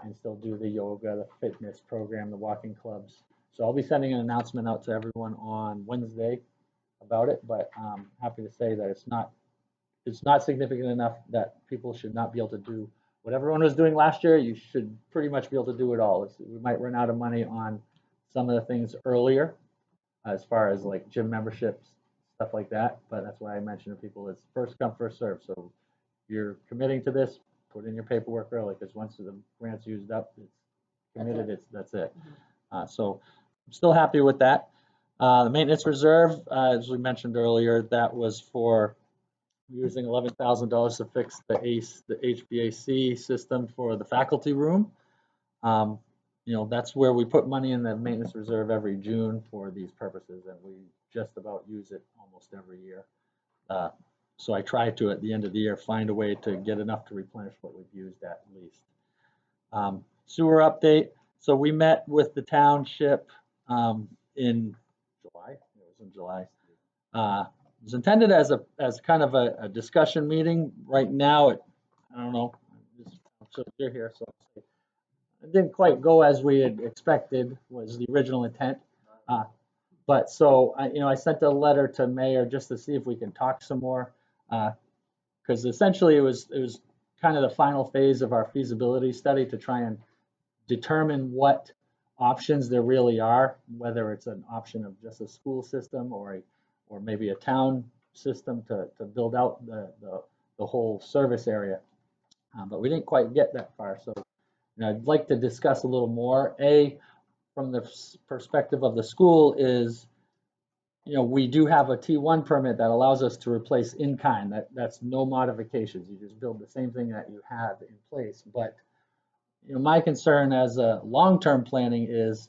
and still do the yoga, the fitness program, the walking clubs. So I'll be sending an announcement out to everyone on Wednesday about it, but I'm happy to say that it's not significant enough that people should not be able to do what everyone was doing last year. You should pretty much be able to do it all. We might run out of money on some of the things earlier, as far as like gym memberships, stuff like that. But that's why I mentioned to people, it's first come, first serve. So if you're committing to this, put in your paperwork early, because once the grant's used up, it's committed. That's it. So I'm still happy with that. The maintenance reserve, as we mentioned earlier, that was for using $11,000 to fix the HVAC system for the faculty room. That's where we put money in the maintenance reserve every June for these purposes, and we just about use it almost every year. So I try to, at the end of the year, find a way to get enough to replenish what we've used at least. Sewer update. So we met with the township in July. It was in July. It was intended as kind of a discussion meeting. Right now, I don't know. So you're here, so it didn't quite go as we had expected. Was the original intent. But so I sent a letter to Mayor just to see if we can talk some more, because essentially it was kind of the final phase of our feasibility study to try and determine what options there really are, whether it's an option of just a school system or maybe a town system to build out the whole service area. But we didn't quite get that far. So I'd like to discuss a little more. From the perspective of the school is, we do have a T1 permit that allows us to replace in kind. That's no modifications. You just build the same thing that you have in place. But my concern as a long-term planning is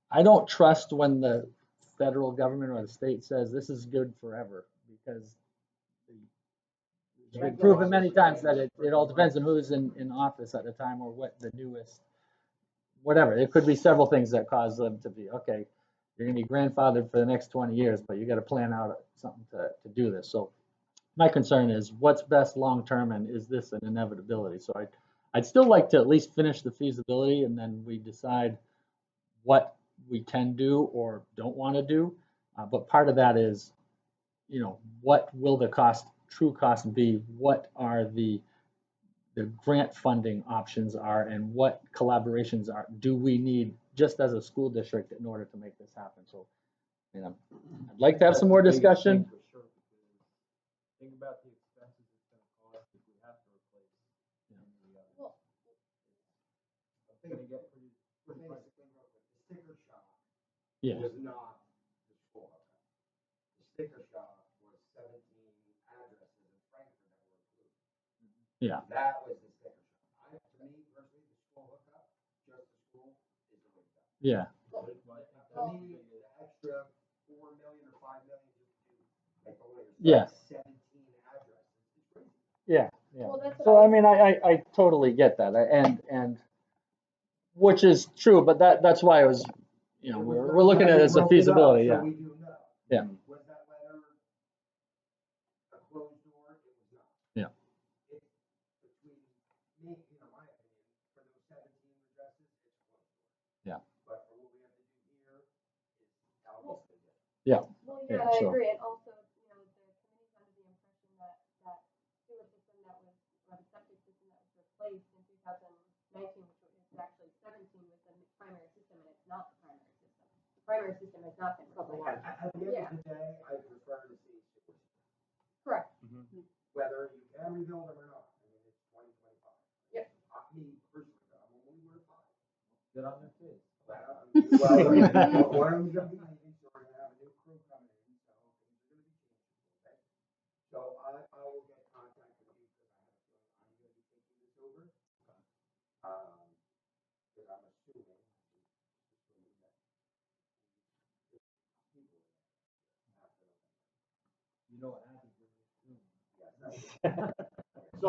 I don't trust when the federal government or the state says this is good forever, because it's been proven many times that it all depends on who's in office at the time or what the newest, whatever. It could be several things that cause them to be, okay, you're going to be grandfathered for the next 20 years, but you got to plan out something to do this. So my concern is what's best long-term, and is this an inevitability? So I'd still like to at least finish the feasibility, and then we decide what we can do or don't want to do. But part of that is, what will the true cost be? What are the grant funding options are, and what collaborations do we need just as a school district in order to make this happen? So, I'd like to have some more discussion. Think about the expenses it's going to cost if we have to replace. It's going to get pretty pricey. The sticker shock Yeah. was not the school hookup. The sticker shock was 17 addresses in Frankfurt that were included. Yeah. That was the sticker shock. To me personally, the school hookup, just the school, is the way to go. Yeah. To me, the extra 4 million or 5 million to Like, oh, there's Yeah. 17 addresses, it's crazy. Yeah. Well, that's what So I was- mean, I totally get that, and which is true, but that's why I was, you know, we're looking at it as a feasibility. So Yeah. we do know. Yeah. Was that letter a closed door? It was not. Yeah. It's between me, you know, my opinion, for those 17 addresses, it's closed door. Yeah. But for what we have to do here, it's obviously different. Yeah. Well, Yeah, yeah, and I so- agree, and also, you know, the committee's under the impression that sewer system that was, or the septic system that was replaced in 2019, which is actually 17 with the primary system, and it's not the primary system. The primary system has not been replaced. At the end of the day, I prefer to see sewer system, Correct. whether you can rebuild them or not. I mean, it's 2025. Yep. Me personally, I'm only worth 5. Get on their case. Well, one of them's gonna be leaving, so we're gonna have a new crew coming in, so things are gonna be changing a little bit. So I will get contact with you because I have a feeling I'm gonna be taking this over. Because I'm assuming that people have to. You know what happens when you Yes, I do. So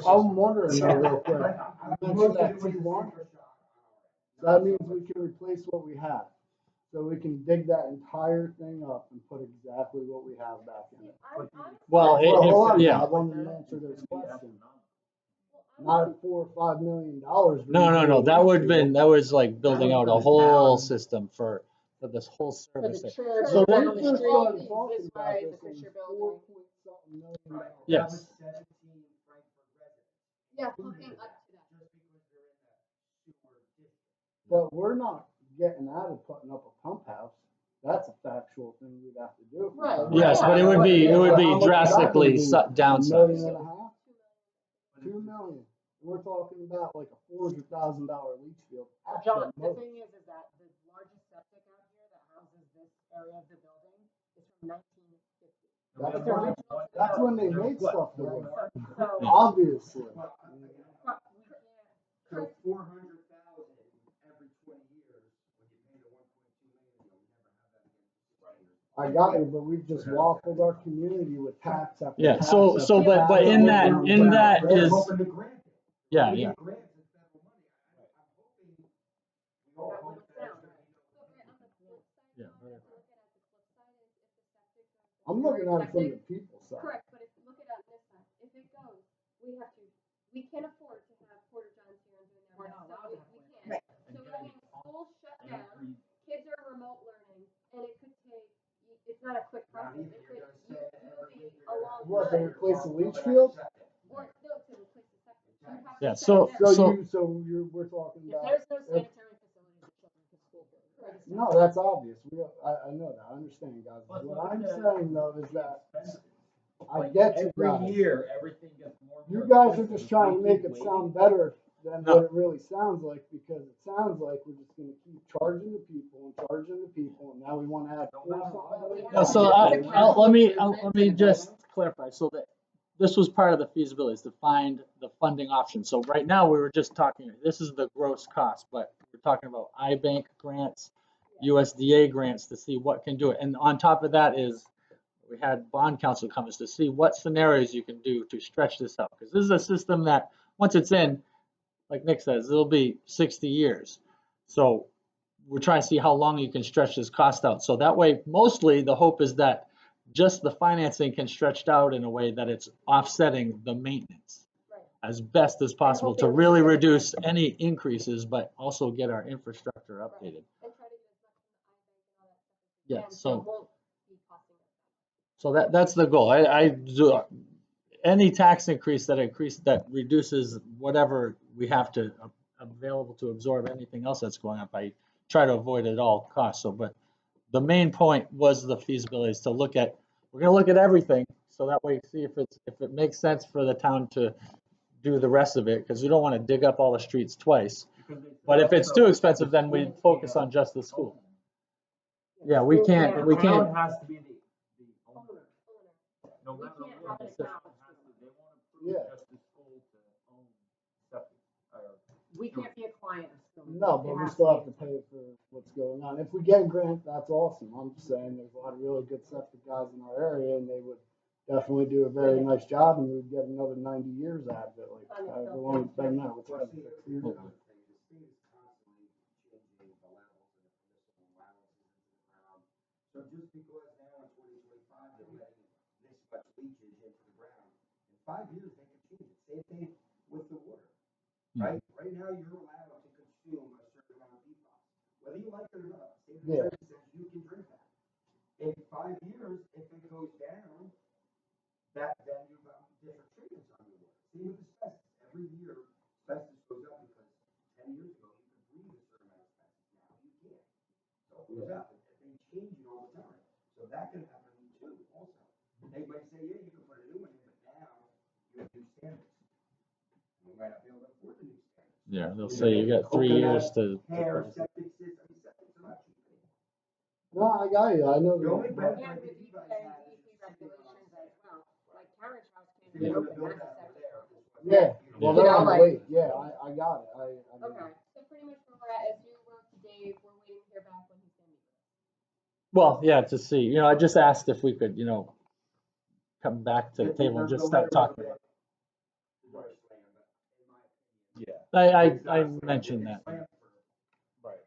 I'm wondering though, real quick, you mentioned that T1, so that means we can replace what we have. So we can dig that entire thing up and put exactly what we have back in it. I'm Well, Well, hold on, yeah. I want to answer this question. I'm Not at $4 or $5 million. No. That would have been, that was like building out a whole system for this whole For the service. church, So down then- the First street, started talking this about way, this the in Fisher $4 building. point something million. Right. Yes. That was 17 Frankfurt residents. Yeah, Included hooking up that, to that. just because they're in the sewer district. But we're not getting out of putting up a pump house. That's a factual thing we'd have to do. Right. Yes, but it would be How much is that drastically gonna be? downsized. $1.5 million? $2 million. We're talking about like a $400,000 leach field. at John, the the most. thing is that the largest septic out here that houses this area of the building is from 1950. That's It's when, original to the that's when they building. made stuff to work. So, Obviously. But, but we can't, so 400,000 every 20 years, when you pay the 1.2 million, you'll never have that again for 6 years. I got you, but we've just waffled our community with tax after Yeah, tax so after but tax in after that tax. is, Hoping to grant it. yeah, We yeah. get grants and federal money. I'm hoping, we all That hope would that it's sound gonna be. But right on the flip side, Yeah, Tom, right. if you look at it at the flip side, if the septic goes. to I'm the looking at it from septic- the people's side. Correct, but if, look at it on this side, if it goes, we can't afford to have porta johns here and doing that. We're not so allowed to we have can't. So that means schools shut down, kids are remote learning, and it could take, it's not a quick Not process, even, it you're could, gonna say every be week a you're long gonna. What, they time. replace the leach field? Or, no, to replace the septic, you have to Yeah, shut it down. We're talking if about. there's no sanitary facilities, the children can school go. Correct. No, that's obvious. I know that. I understand, guys. What I'm saying though is that I get you Every guys. year, everything gets more and You more guys are expensive. just trying to make it sound better than No. what it really sounds like, because it sounds like we're just gonna keep charging the people, and now we wanna add No four matter something. what. No, so let me just clarify, so that this was part of the feasibility, is to find the funding option. So right now, we were just talking, this is the gross cost, but we're talking about iBank grants, USDA grants to see what can do it. And on top of that is, we had bond council come is to see what scenarios you can do to stretch this out. Because this is a system that, once it's in, like Nick says, it'll be 60 years. So we're trying to see how long you can stretch this cost out. So that way, mostly the hope is that just the financing can stretch out in a way that it's offsetting the maintenance Right. as best as possible to hoping we really can- reduce any increases, but also get our infrastructure updated. And try to get as much from the iBank and all that stuff as we Yeah, can, so- it won't be costing us that much. So that's the goal. I do, any tax increase that reduces whatever we have to available to absorb anything else that's going up, I try to avoid at all costs. So, but the main point was the feasibility is to look at, we're gonna look at everything. So that way, see if it makes sense for the town to do the rest of it, because we don't want to dig up all the streets twice. But if it's too expensive, then we focus on just the school. Yeah, we can't. The town has to be the owner. Owner. No We matter can't what, have the an town account. has to, they won't approve Yeah. just the school to own septic. Or We can't be a client of No, but we still have to pay for what's going on. If we get a grant, that's awesome. I'm just saying there's a lot of really good septic guys in our area and they would definitely do a very nice job and we'd get another 90 years out of it. Like, however long it's been now, it's been 6 years. The state is constantly changing the levels and the permissible allowances into the ground. So just because now in 2025 they're letting this much leachage into the ground, in 5 years they can change it. Same thing with the water, right? Right now you're allowed to consume a certain amount of PFAS, whether you like it or not. State of New Yeah. Jersey says you can drink that. In 5 years, if it goes down, that then you've got different treatments on your water. Same with asbestos. Every year, asbestos goes up because 10 years ago you could breathe a certain amount of asbestos. Now you can't. So it goes up. They change it all the time. So that can happen too. Also, they might say, yeah, you can put a new one in, but now you have new standards. We might not be able to afford the new standards. Yeah, they'll say you got 3 years to. Hair, septic system. Septics are not cheap anymore. No, I got you. I know. The only that. benefit And that with you guys DEP have is regulations as well, like Carriage House can't They be would open, build that's a that over septic. there. Yeah. Well, You they're know, on the like- wait. Yeah, I got it. I mean, Okay. So pretty much where we're at is you work to Dave, we're waiting to hear back when he's gonna meet with us. Well, yeah, to see. I just asked if we could, come back to the table and just start talking about Yeah. it. I mentioned that. Right.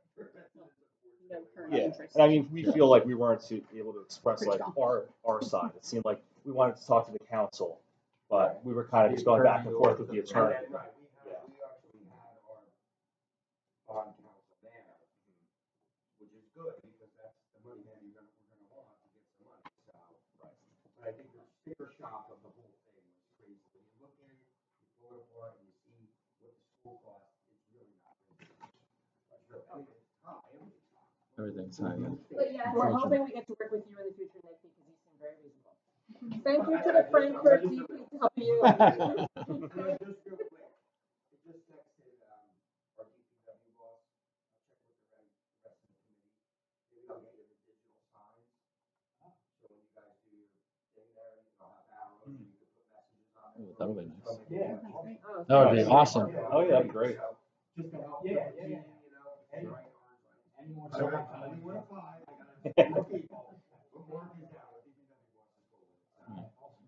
No current Yeah. interest. And I mean, we feel like we weren't able to express like our side. It seemed like we wanted to talk to the council, but we were kind of just going back and forth with the attorney. Right, we actually had our bond counsel there, which is good because that's the money that we're gonna want to get some money, so. Right. But I think the sticker shock of the whole thing was crazy. When you look at it, you pull it apart and you see what the school costs, it's really not. I mean, it's high, everything's high. Everything's high. Yeah. But yeah, We're hoping we get to work with you in the future, Nick, because you seem very reasonable. thank you to the Frankfurt DPW. Just real quick, I just texted, our DPW boss, I'll check with the rest of the committee. Maybe I'll get you the digital signs. So when you guys do your thing there, I'll have arrows and you can put messages on it. Oh, that would be nice. Yeah. Oh, That would be awesome. Oh, yeah, that'd be great. Just to help. Yeah. Any more Anyone Only 1 of 5, I got more people. What more is that? What DPW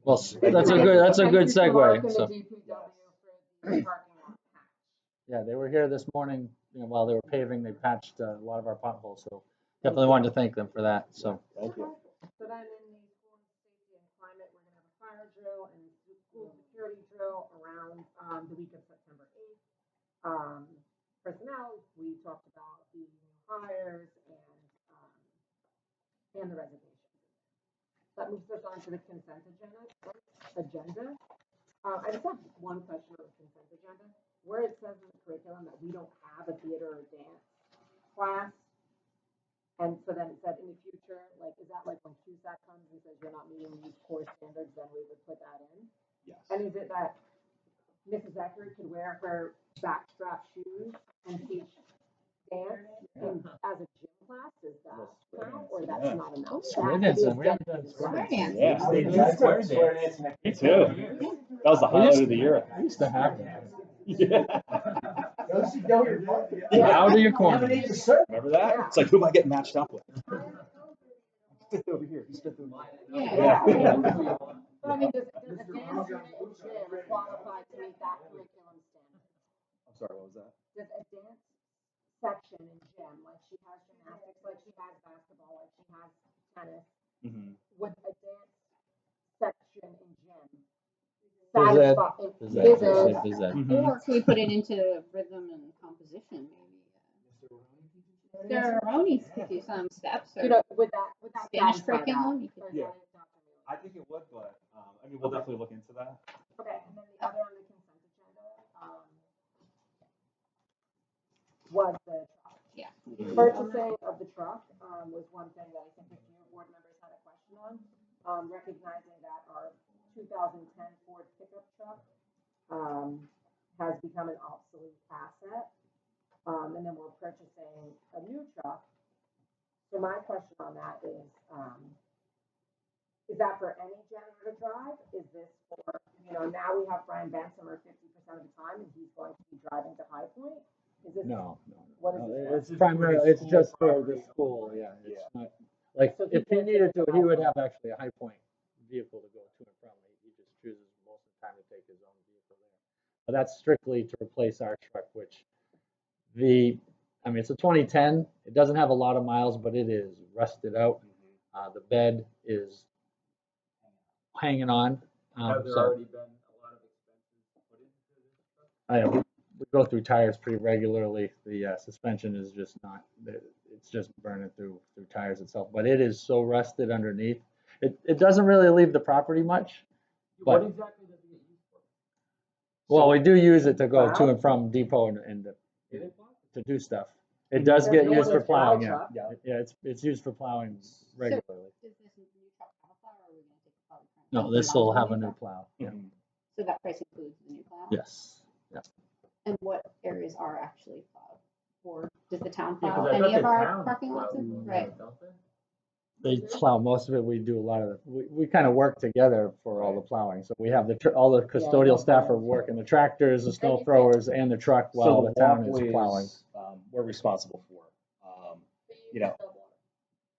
wants to go with? Well, that's a good Thank you to Mark segue. and So the DPW for the parking lot patch. yeah, they were here this morning. While they were paving, they patched a lot of our potholes. So definitely wanted to thank them for that. So Thank you. So then in the school safety and climate, we're gonna have a fire drill and school security drill around, the week of September 8th. Personnel, we talked about the new hires and the resignations. That moves us on to the consent agenda. I just have one question on the consent agenda, where it says in the curriculum that we don't have a theater or dance class. And so then it said in the future, like, is that like when CUSAC comes and says you're not meeting these core standards, then we would put that in? Yes. And is it that Mrs. Zachary could wear her backstrap shoes and teach dance as a gym class? Does that count, or that's not enough? square dancing. We haven't done square Square dancing. dancing. Me too. That was the highlight of the year. I used to have that. Yeah. Out of your corner. Remember that? It's like, who am I getting matched up with? Over here. You spit through mine. Yeah. Yeah. But I mean, does a dance unit in gym qualify to meet that curriculum standard? I'm sorry, what was that? Does a dance section in gym, like she has gymnastics, like she has basketball, like she has tennis, Mm-hmm. would a dance section in gym Phys ed. satisfy? Phys ed. Phys ed. Phys ed. Or could we put it into rhythm and composition, maybe? Ceremonies could do some steps You or know, would that Spanish satisfy that? curriculum. You Or could, is Yeah. that Dr. Mueller? I think it would, but I mean, we'll definitely look into that. Okay, and then the other on the consent agenda, was the truck. yeah. Purchasing of the truck, was one thing that I think a few board members had a question on. Recognizing that our 2010 Ford pickup truck, has become an obsolete asset. And then we're purchasing a new truck. So my question on that is that for any generator drive? Is this for, now we have Brian Benson 50% of the time and he's going to be driving to High Point. Is this? No, What is no, this? it's primarily, it's just for the school, yeah, it's not, like, So he if he can't needed take to, the he High would Point. have actually a High Point vehicle to go to and from, he just chooses most of the time to take his own vehicle there. But that's strictly to replace our truck, which I mean, it's a 2010, it doesn't have a lot of miles, but it is rusted out. The bed is hanging on. Have there So already been a lot of expenses put into this truck? we go through tires pretty regularly. The suspension is just not, it's just burning through tires itself. But it is so rusted underneath. It doesn't really leave the property much. What But, exactly does it get used for? well, we do use it to go to Plow? and from depot and Is it plowed? to do stuff. It does There's get no used for other plow plowing, yeah. truck. Yeah. Yeah, it's used for plowing regularly. Does this new truck have a plow, or are we gonna take the plow? No, this will have a new plow. Yeah. Mhm. So that price includes the new plow? Yes. Yeah. And what areas are actually plowed? Or does the town Yeah, 'cause plow I thought any of the our town parking lots? plows those, Right. don't they? They plow most of it. We do a lot of it. We kind of work together for all the plowing. So we have all the custodial staff are working the tractors, the snow throwers, and the truck while the town is plowing. We're responsible for. But You know, still want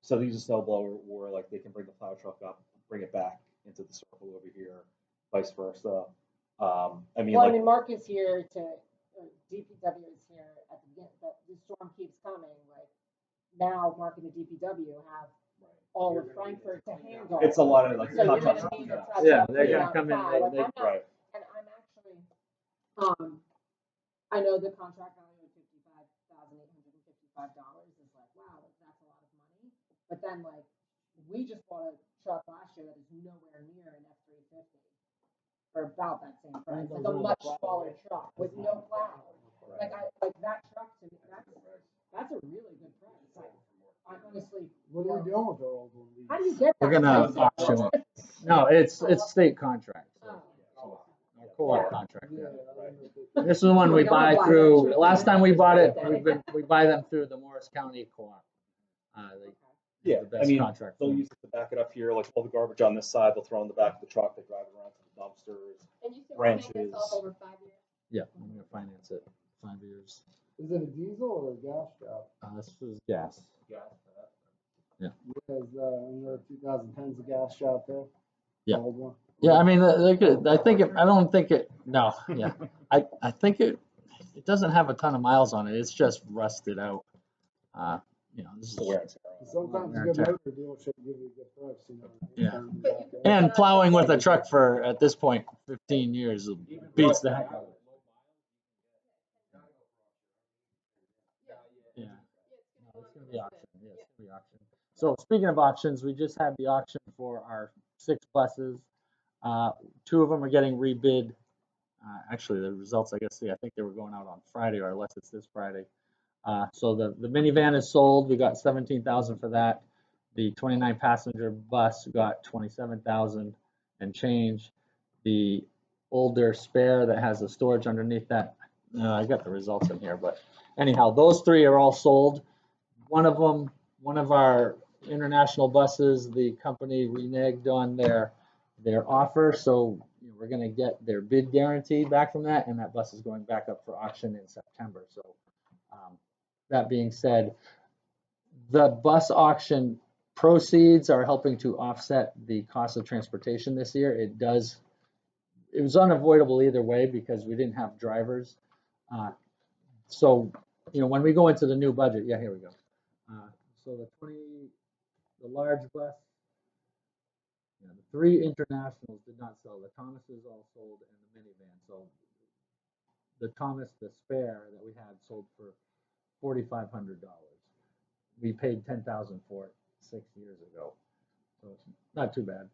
So they use a snow blower, or like they can bring the plow truck up, bring it back into the circle over here, vice versa. I mean, Well, I like, mean, Mark is here DPW is here at the beginning, but the storm keeps coming, like, now Mark and the DPW have all of Frankfurt to handle. it's a lot of like So you're contract. gonna need a Yeah. truck. Yeah, to they're clean gonna out come in, plow. they- Like, they- I'm not- Right. And I'm actually, I know the contract value of $55,855 is like, wow, that's a lot of money. But then like, we just bought a truck last year that is nowhere near an F-350 for about that same price, like a much smaller truck with no plow. Like that truck to me, that's a really good price. Like, I honestly. What are we doing with our old one? How do you get that? We're gonna price? auction it. No, it's state contract. Oh. So, our co-op Yeah. contract, yeah. Yeah. This is the one we buy through, last time we bought it, we buy them through the Morris County Co-op. They Yeah, have the I best mean, contract. they'll use it to back it up here, like all the garbage on this side, they'll throw in the back of the truck, they drive it around to the dumpsters. And you said we're paying this Branches. off over 5 years? Yeah, I'm gonna finance it 5 years. Is it a diesel or a gas job? This is gas. Because in the 2010's a gas job there. Yeah. Old one. Yeah, I mean, they could, I don't think it, no, yeah. I think it doesn't have a ton of miles on it. It's just rusted out. This The is, wear and tear on it. Sometimes a Wear good and tear. motor dealership give you a good price, you know. Yeah. But you can- and plowing with a truck for, at this point, 15 years beats the heck out of it. Yeah. No, it's gonna be auction. Yeah, it's gonna be auction. So speaking of auctions, we just had the auction for our 6 buses. 2 of them are getting rebid. Actually, the results, I guess, I think they were going out on Friday, or unless it's this Friday. So the minivan is sold. We got 17,000 for that. The 29 passenger bus got 27,000 and change. The older spare that has the storage underneath that, I got the results in here, but anyhow, those 3 are all sold. One of our international buses, the company reneged on their offer, so we're going to get their bid guarantee back from that, and that bus is going back up for auction in September. So that being said, the bus auction proceeds are helping to offset the cost of transportation this year. It was unavoidable either way because we didn't have drivers. So when we go into the new budget, yeah, here we go. So the large bus, the 3 internationals did not sell. The Thomases all sold, and the minivan. So the Thomas, the spare that we had, sold for $4,500. We paid $10,000 for it 6 years ago, so it's not too bad.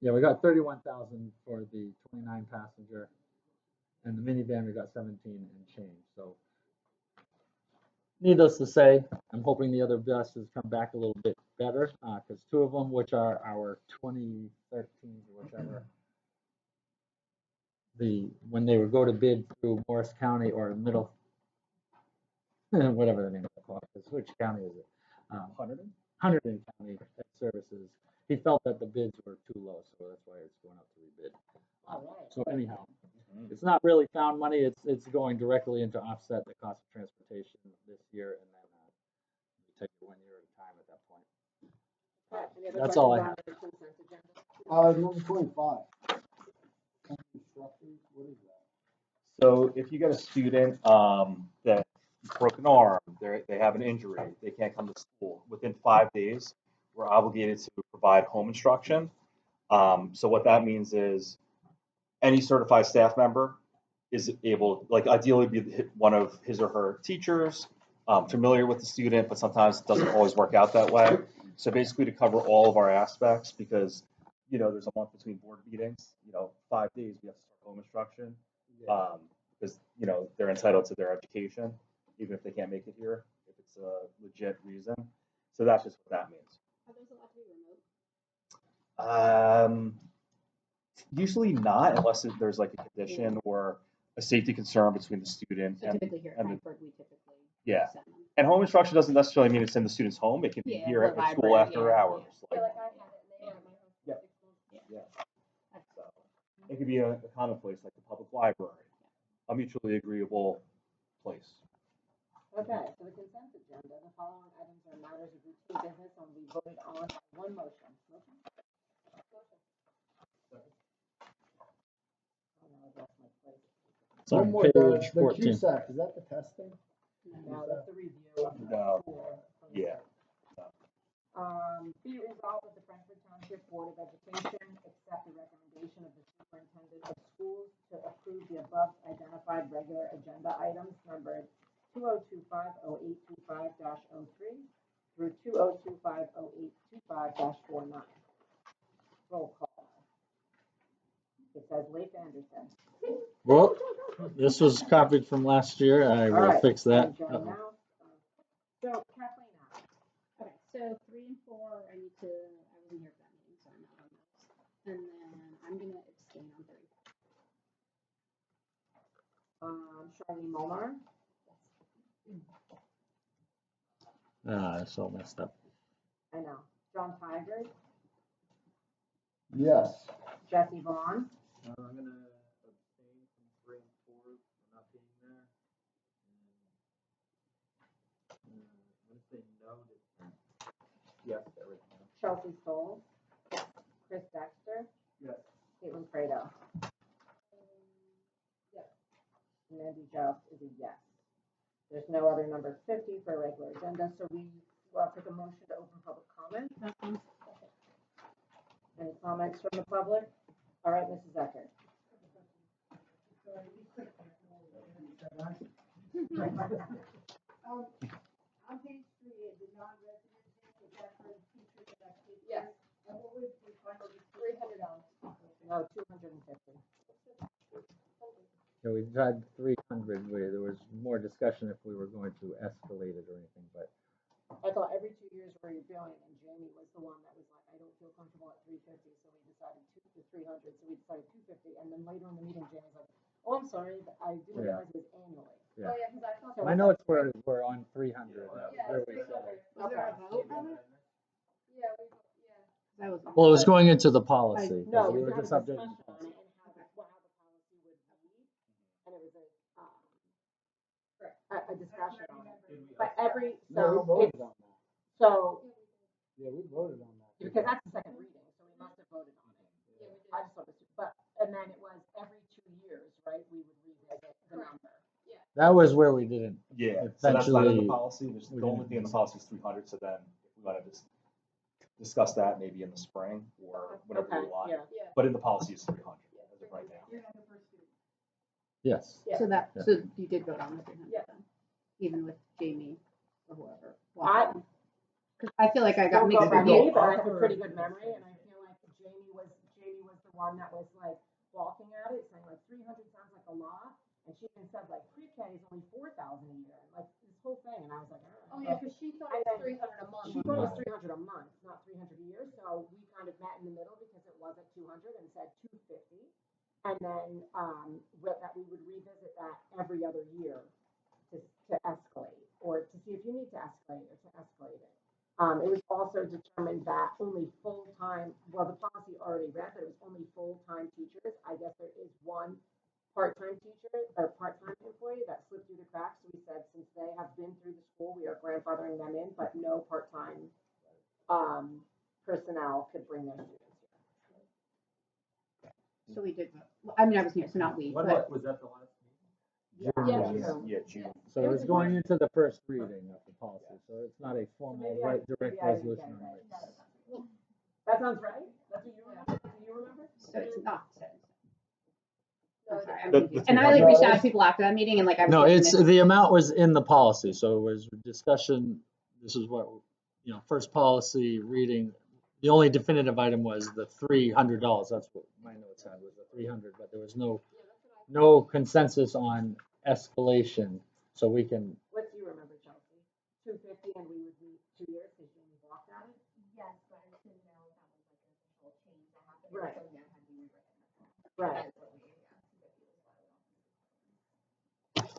We got $31,000 for the 29 passenger, and the minivan we got 17 and change. So needless to say, I'm hoping the other buses come back a little bit better, because 2 of them, which are our 2013 or whichever, when they would go to bid through Morris County or Middle, whatever the name of the clock is, which county is it? Hunterdon County Services. He felt that the bids were too low, so that's why it's going out to rebid. All right. So anyhow, It's not really found money, it's going directly into offset the cost of transportation this year, and then we take it 1 year at a time at that point. Any other That's all I questions on the consent agenda? Number 25. Instructors, what is that? So if you get a student that broke an arm, they have an injury, they can't come to school, within 5 days, we're obligated to provide home instruction. So what that means is any certified staff member is able, like ideally be one of his or her teachers, familiar with the student, but sometimes it doesn't always work out that way. So basically to cover all of our aspects, because, there's a month between board meetings, 5 days, we have to start home instruction. Because, they're entitled to their education, even if they can't make it here, if it's a legit reason. So that's just what that means. Are those allowed to be remote? Usually not, unless there's like a condition or a safety concern between the student So and typically here at and the, Frankfurt, we typically yeah. send them. And home instruction doesn't necessarily mean it's in the student's home. It can be Yeah, here the at school library, after yeah, hours. Yeah, Like, like I had it, and they were at my house. Yeah. 6 months. yeah. So it could be a common place like the public library, a mutually agreeable place. Okay, so the consent agenda, the following items are matters of routine business and we voted on one motion. Motion? Oh, no, I lost my place. It's on One more, page the 14. CUSAC, is that the testing? No, that's the review of the No. school. from the Yeah. state. Be it resolved that the Frankfurt Township Board of Education accept the recommendation of the superintendent of schools to approve the above identified regular agenda items numbered 2025-0825-03 through 2025-0825-49. Roll call. It says Leif Anderson. Well, this was copied from last year, I All will right, fix that. and Joe Uh-oh. Mouse. So Kathleen now. Okay, so 3 and 4, I wasn't here for that meeting, so I'm not on those. And then I'm gonna abstain on 3. Charlene Mulnar, It's all messed up. I know. John Tigers, Yes. Jesse Vaughn, I'm gonna abstain from 3 and 4 for not being there. And, I'm gonna say no to 10. Yes, to everything else. Chelsea Stoll, Chris Dexter, Yes. Caitlin Fredo. Yes. Mandy Joust is a yes. There's no other number 50 for a regular agenda, so we will take a motion to open public comment. Any comments from the public? All right, Mrs. Eckert. On page 3, the non-resident thing, is that for the teachers that have kids? Yes. And what was the final? $300. No, 250. Yeah, we tried 300, where there was more discussion if we were going to escalate it or anything, but I thought every 2 years were reviewing, and Jamie was the one that was like, I don't feel comfortable at 350, so we decided 300, so we decided 250, and then later in the meeting, Jamie's like, oh, I'm sorry, but I didn't Yeah. realize it was annually. Yeah. Oh, yeah, because I thought. So my notes were on 300. Yeah, Where it's we said it. 300. Was there a vote on it? Yeah, yeah. That was. Well, it was going into the policy. 'cause No, we we were had a just updating discussion the on policy. it and how the policy would read, and it was a discussion on it. But every, No, we so voted it's, on that. so, Yeah, we voted on that. because that's the second reading, so we must have voted on it. Yeah, we did. I just thought it was, but, and then it was every 2 years, right, we would revisit the Correct. number. That was where we didn't. Yeah. So that's not in Eventually, the policy. There's, we the only didn't thing in the use it. policy is 300. So then if we want to just discuss that maybe in the spring or whenever Okay, we want. yeah. Yeah. But in the policy is 300 as of right now. You're not the first student. Yes. Yeah. So that, Yeah. so you did vote on the 300 Yeah. then, even with Jamie or whoever. I- Because I feel like I got Don't mixed go by signals. me, but I have a pretty good memory, and I feel like Jamie was the one that was like balking at it, saying like 300 sounds like a lot, and she even said like pre-K is only 4,000 a year, and like this whole thing, and I was like, Oh, yeah, because she thought it was 300 a month. She thought it was 300 a month, not 300 a year, so we kind of met in the middle because it was at 200 and said 250. And then, that we would revisit that every other year to escalate, or to see if you need to escalate or to escalate it. It was also determined that only full-time, well, the policy already read that it was only full-time teachers. I guess there is one part-time teacher or part-time employee that slipped through the cracks. So we said, since they have been through the school, we are grandfathering them in, but no part-time personnel could bring their students here. So we did, I mean, I was here, so not we, but Was that the last Yeah. June. So it's going into the first reading of the policy, so it's not a formal Maybe direct I didn't get resolution it on right. it. That sounds right? That's what you remember? Do you remember? so it's not set. I'm sorry, I'm The- confused. the And I like 300. reached out to people after that meeting and like I was No, looking it's, at- the amount was in the policy, so it was discussion, this is what, first policy reading. The only definitive item was the $300, that's what my notes had, was the 300, but there was no consensus on escalation, so we can, What do you remember, Chelsea? 250 and we would meet 2 years because Jamie walked at it? Yes, but I didn't know if that was like an official change that happened. Right. So yeah, it had to be rewritten. Right. That's what we,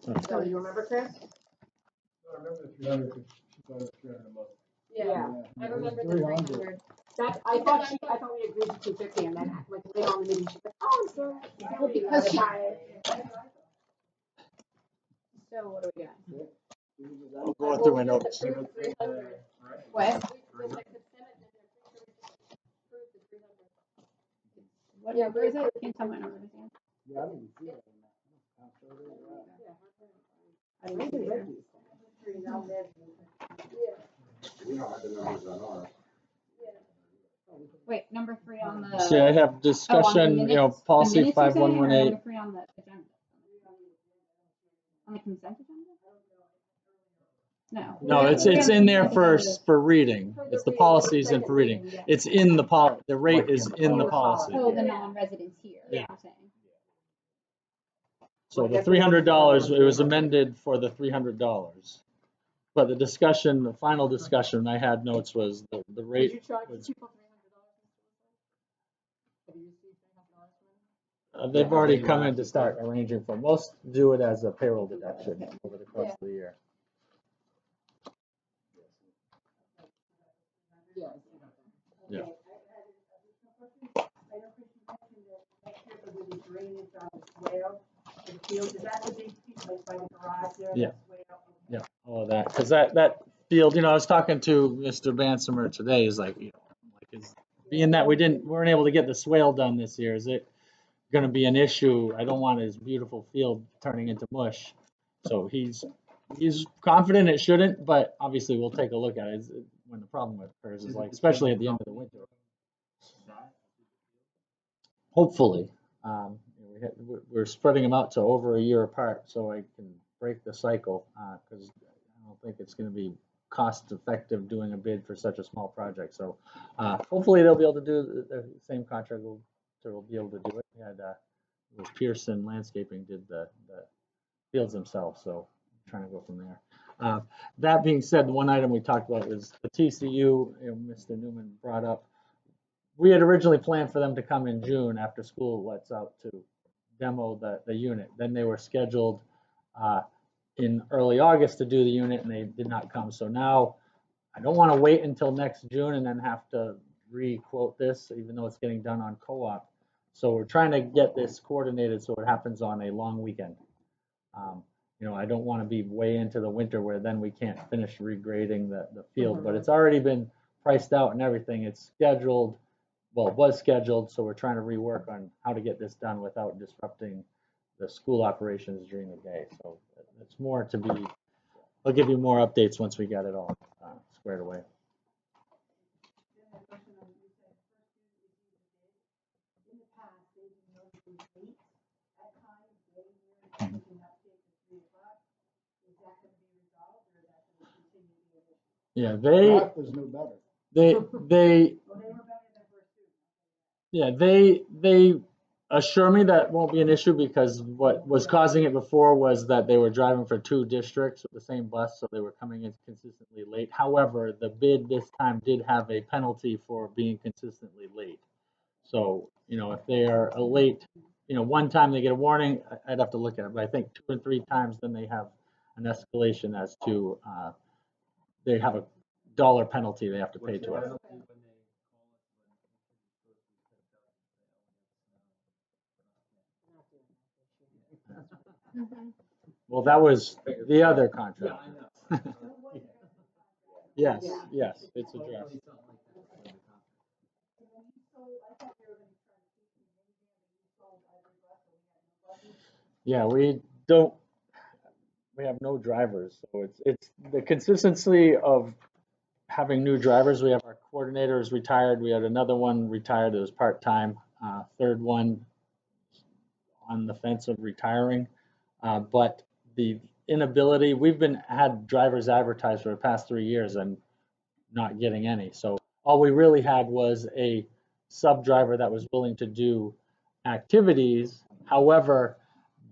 yeah. So you remember, Chris? I remember the 300, because she thought it was 300 a month. Yeah, I it was remember the 300. 300. I thought we agreed to 250 and then like later on in the meeting, she's like, oh, I'm sorry. Well, because she- Right. So what are we doing? I'll go through my notes. What? With the consent agenda, approve the 300. What number is it? Can you tell me what number it is again? Yeah, I didn't see it. I'm sure they were. I didn't see it either. We don't have the numbers on ours. Wait, number 3 on the. see, I have discussion, minutes? The policy minutes you're saying, or 5118. Number 3 on the agenda. On the consent agenda? No. No, it's in there for reading. It's the policies in for reading. It's in the the rate is in the policy. Oh, the non-residents here, Yeah. you're saying. So the $300, it was amended for the $300. But the discussion, the final discussion I had notes was the Did you rate charge was, people $300? Have you received $300 from them? they've already come in to start arranging for, most do it as a payroll deduction over the course of the year. Yeah. I see that. Yeah. I know Chris, you mentioned that next year there will be drainage on the swale, for the field, is that the big piece, like by the garage there, Yeah. that swale? Yeah, all of that, because that field, I was talking to Mr. Bansimer today, is like, being that we weren't able to get the swale done this year, is it gonna be an issue? I don't want his beautiful field turning into mush. So he's confident it shouldn't, but obviously we'll take a look at it when the problem occurs, is like, especially at the end of the winter. Hopefully, we're spreading them out to over a year apart, so I can break the cycle, because I don't think it's going to be cost effective doing a bid for such a small project. So hopefully they'll be able to do the same contract. Will be able to do it. We had it was Pearson Landscaping did the fields themselves, so I'm trying to go from there. That being said, the one item we talked about was the TCU. Mr. Newman brought up. We had originally planned for them to come in June after school lets out to demo the unit. Then they were scheduled in early August to do the unit, and they did not come. So now I don't want to wait until next June and then have to re-quote this, even though it's getting done on co-op. So we're trying to get this coordinated so it happens on a long weekend. I don't want to be way into the winter where then we can't finish regrading the field, but it's already been priced out and everything. It's scheduled. Well, it was scheduled, so we're trying to rework on how to get this done without disrupting the school operations during the day. So it's more to be, I'll give you more updates once we get it all squared away. In the past, they didn't know it was late at times, getting here, and picking up kids at 3 o'clock. Is that gonna be resolved, or is that gonna continue to be an issue? Yeah, That was no better. they Well, they were better than first two. Yeah, they assure me that won't be an issue, because what was causing it before was that they were driving for 2 districts with the same bus, so they were coming in consistently late. However, the bid this time did have a penalty for being consistently late. So, if they are late, one time they get a warning, I'd have to look at it, but I think 2 or 3 times, then they have an escalation as to, they have a dollar penalty they have to pay to us. Well, that was the other contract. know. Yes, yes, it's addressed. Yeah, we don't, we have no drivers, so it's the consistency of having new drivers. We have our coordinator is retired. We had another one retired that was part-time. Third one on the fence of retiring. But the inability, we've had drivers advertised for the past 3 years and not getting any. So all we really had was a sub driver that was willing to do activities. However,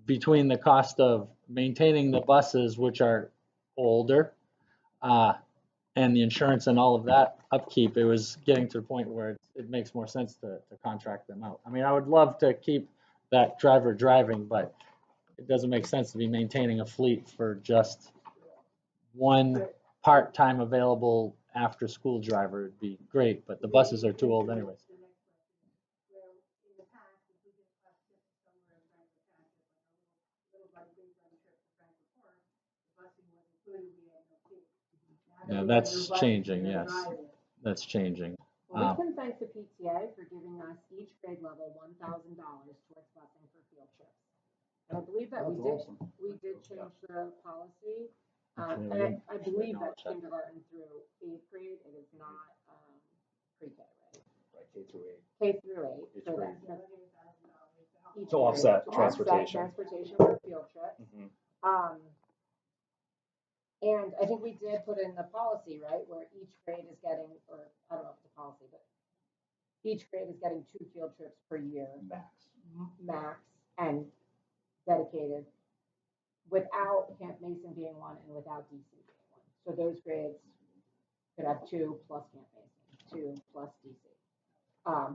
between the cost of maintaining the buses, which are older, and the insurance and all of that upkeep, it was getting to the point where it makes more sense to contract them out. I mean, I would love to keep that driver driving, but it doesn't make sense to be maintaining a fleet for just one part-time available after-school driver. It'd be great, but the buses are too old anyways. Yeah, that's changing, yes. That's changing. Well, we can thank the PTA for giving us each grade level $1,000 towards busing for field trips. And I believe that That's awesome. we did change the policy. Yeah, And we didn't I believe that acknowledge that. kindergarten through 8th grade, it is not pre-K, right? Right, K through K8. through 8. Each So grade. that's each To offset grade, transportation. Transportation for field trips. Mhm. And I think we did put in the policy, right, where each grade is getting, or I don't know if it's a policy, but each grade is getting 2 field trips per year, max, and dedicated, without Camp Mason being one and without DC being one. So those grades could have 2 plus Camp Mason, 2 plus DC.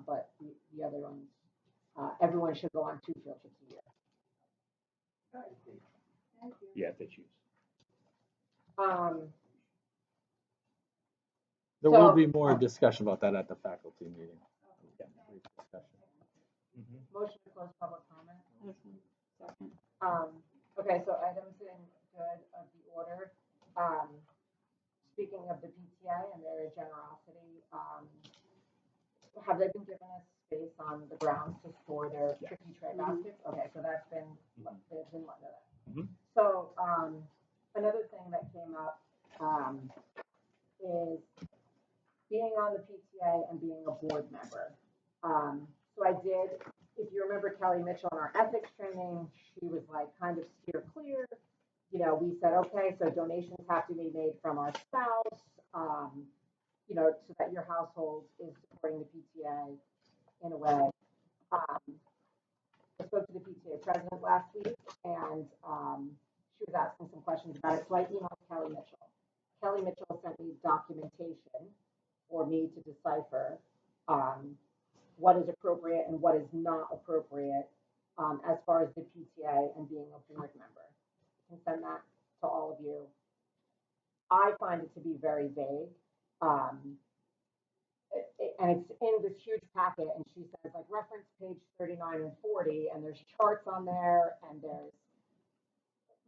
But the other ones, everyone should go on 2 field trips a year. Yeah, if they choose. There will be more discussion about that at the faculty meeting. Yeah, brief discussion. Motion to close public comment. Okay, so items in good of the order. Speaking of the PTA and their generosity, have they been given us space on the grounds to store their tricky tray baskets? Okay, so that's been, they've been letting know that. So, another thing that came up, is being on the PTA and being a board member. So I did, if you remember Kelly Mitchell in our ethics training, she was like kind of steer clear. You know, we said, okay, so donations have to be made from our spouse, you know, so that your household is supporting the PTA in a way. I spoke to the PTA president last week, and she was asking some questions about it, so I emailed Kelly Mitchell. Kelly Mitchell sent me documentation for me to decipher what is appropriate and what is not appropriate as far as the PTA and being a board member. I can send that to all of you. I find it to be very vague. And it's in this huge packet, and she says, like, reference page 39 and 40, and there's charts on there, and there's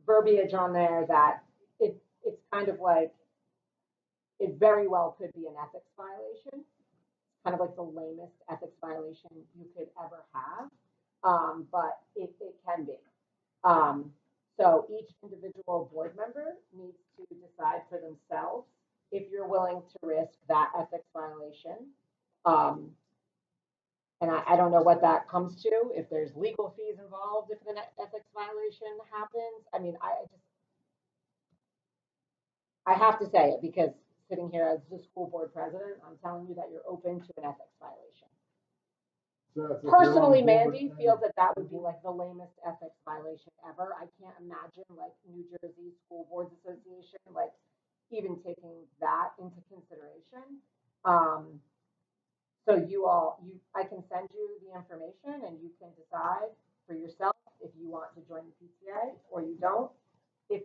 verbiage on there that it's kind of like, it very well could be an ethics violation, kind of like the lamest ethics violation you could ever have, but it can be. So each individual board member needs to decide for themselves if you're willing to risk that ethics violation. And I don't know what that comes to, if there's legal fees involved, if an ethics violation happens. I mean, I have to say it because sitting here as the school board president, I'm telling you that you're open to an ethics violation. So if you're Personally, on board, Mandy feels that that would be like the lamest ethics violation ever. I can't imagine like New Jersey School Boards Association, like even taking that into consideration. So I can send you the information and you can decide for yourself if you want to join the PTA or you don't. If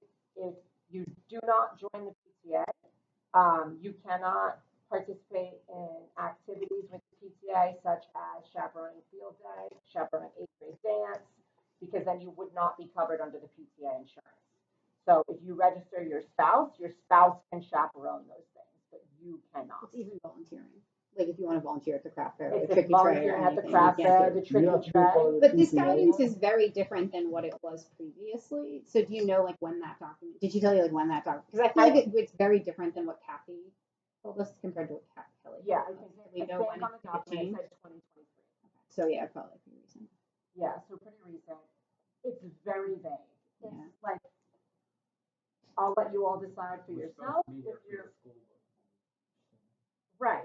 you do not join the PTA, you cannot participate in activities with the PTA such as chaperoning field day, chaperoning 8th grade dance. because then you would not be covered under the PTA insurance. So if you register your spouse can chaperone those things, but you cannot. It's even volunteering. Like if you want to volunteer at the craft fair or If the it's tricky tray or volunteering at the anything, craft you can't fair, do. the tricky You have to be part tray. of the But this PTA. guidance is very different than what it was previously. So do you know like when that document? Did she tell you like when that document? Because I feel like it's very different than what Kathy told us compared to what Kelly. Yeah, I told think us. Do we it's know saying when on the it document, changed? it said 2023. So yeah, probably pretty recent. Yeah, so pretty recent. It's very vague. It's Yeah. like, I'll let you all decide for yourself if you're, right.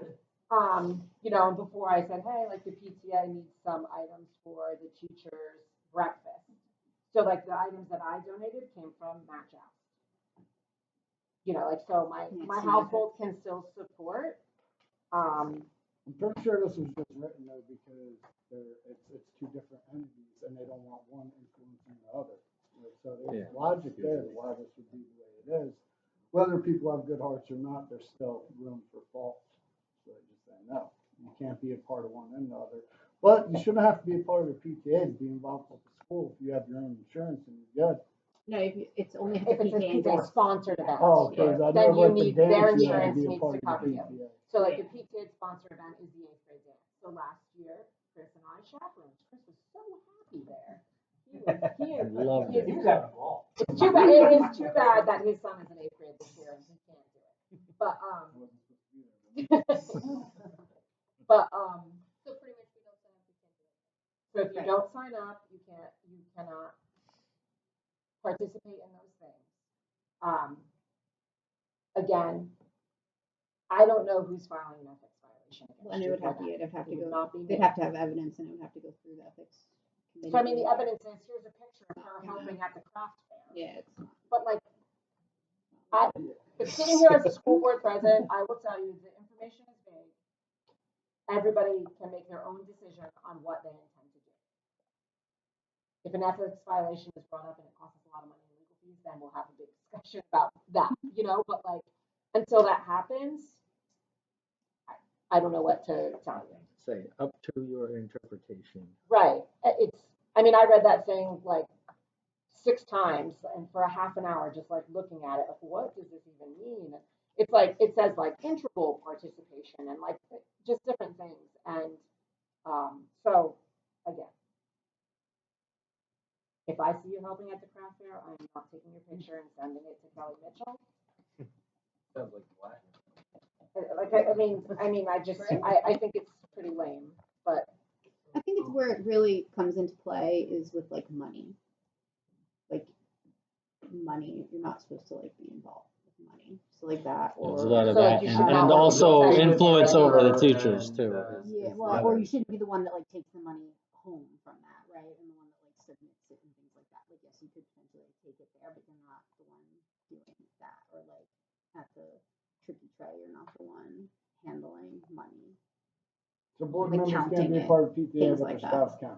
You know, and before I said, hey, like the PTA needs some items for the teacher's breakfast. So like the items that I donated came from Match Out. You know, like, so my Yeah, so household can still support. I'm pretty sure this was just written though because it's two different entities and they don't want one influencing the other. Like, so there's logic there to why this would be the way it is. Whether people have good hearts or not, there's still room for fault. So they just say no, you can't be a part of one and the other. But you shouldn't have to be a part of the PTA to be involved with the school if you have your own insurance and you're good. No, it's only if If the it's a PTA PTA endorses. sponsored event. Oh, because I Then know you like the need, their dance, you have insurance to be a needs part to of the cover you. PTA. So like the PTA sponsored event is the 8th grade dance. So last year, Chris and I chaperoned. Chris was so happy there. Loved He it. was having a ball. It's too bad, it is too bad that his son is in 8th grade this year and he can't do it. But, but, So pretty much we don't sign up, we can't do it. so if you don't sign up, you cannot participate in those things. Again, I don't know who's filing an ethics violation against Well, and you it would for have to, that. it'd have to It would go, not be they'd me. have to have evidence and it would have to go through the ethics committee. So I mean, the evidence is, here's a picture of her helping at the craft fair. Yeah, it's not. But like, but sitting here as a school board president, I will tell you, the information is vague. Everybody can make their own decision on what they intend to do. If an ethics violation is brought up and it costs us a lot of money in legal fees, then we'll have a big discussion about that, you know, but like, until that happens, I don't know what to tell you. Say, up to your interpretation. Right, I mean, I read that thing like 6 times and for a half an hour, just like looking at it, like, what does this even mean? And it's like, it says like integral participation and like just different things. And so again, if I see you helping at the craft fair, I'm not taking your picture and sending it to Kelly Mitchell. Sounds like black. Like, I mean, I think it's pretty lame, but I think it's where it really comes into play is with like money. Like money, you're not supposed to like be involved with money. So like that, or There's a lot of So, like, that, you and, should and not also work with influence that. over the teachers too. yeah, well, or you shouldn't be the one that like takes the money home from that, right? And the one that like submits it and things like that. Like yes, you could potentially take it there, but you're not the one doing that, or like at the tricky tray, you're not the one handling money. So board Like members can't counting be a it, part of PTA, things but like their that. spouse can.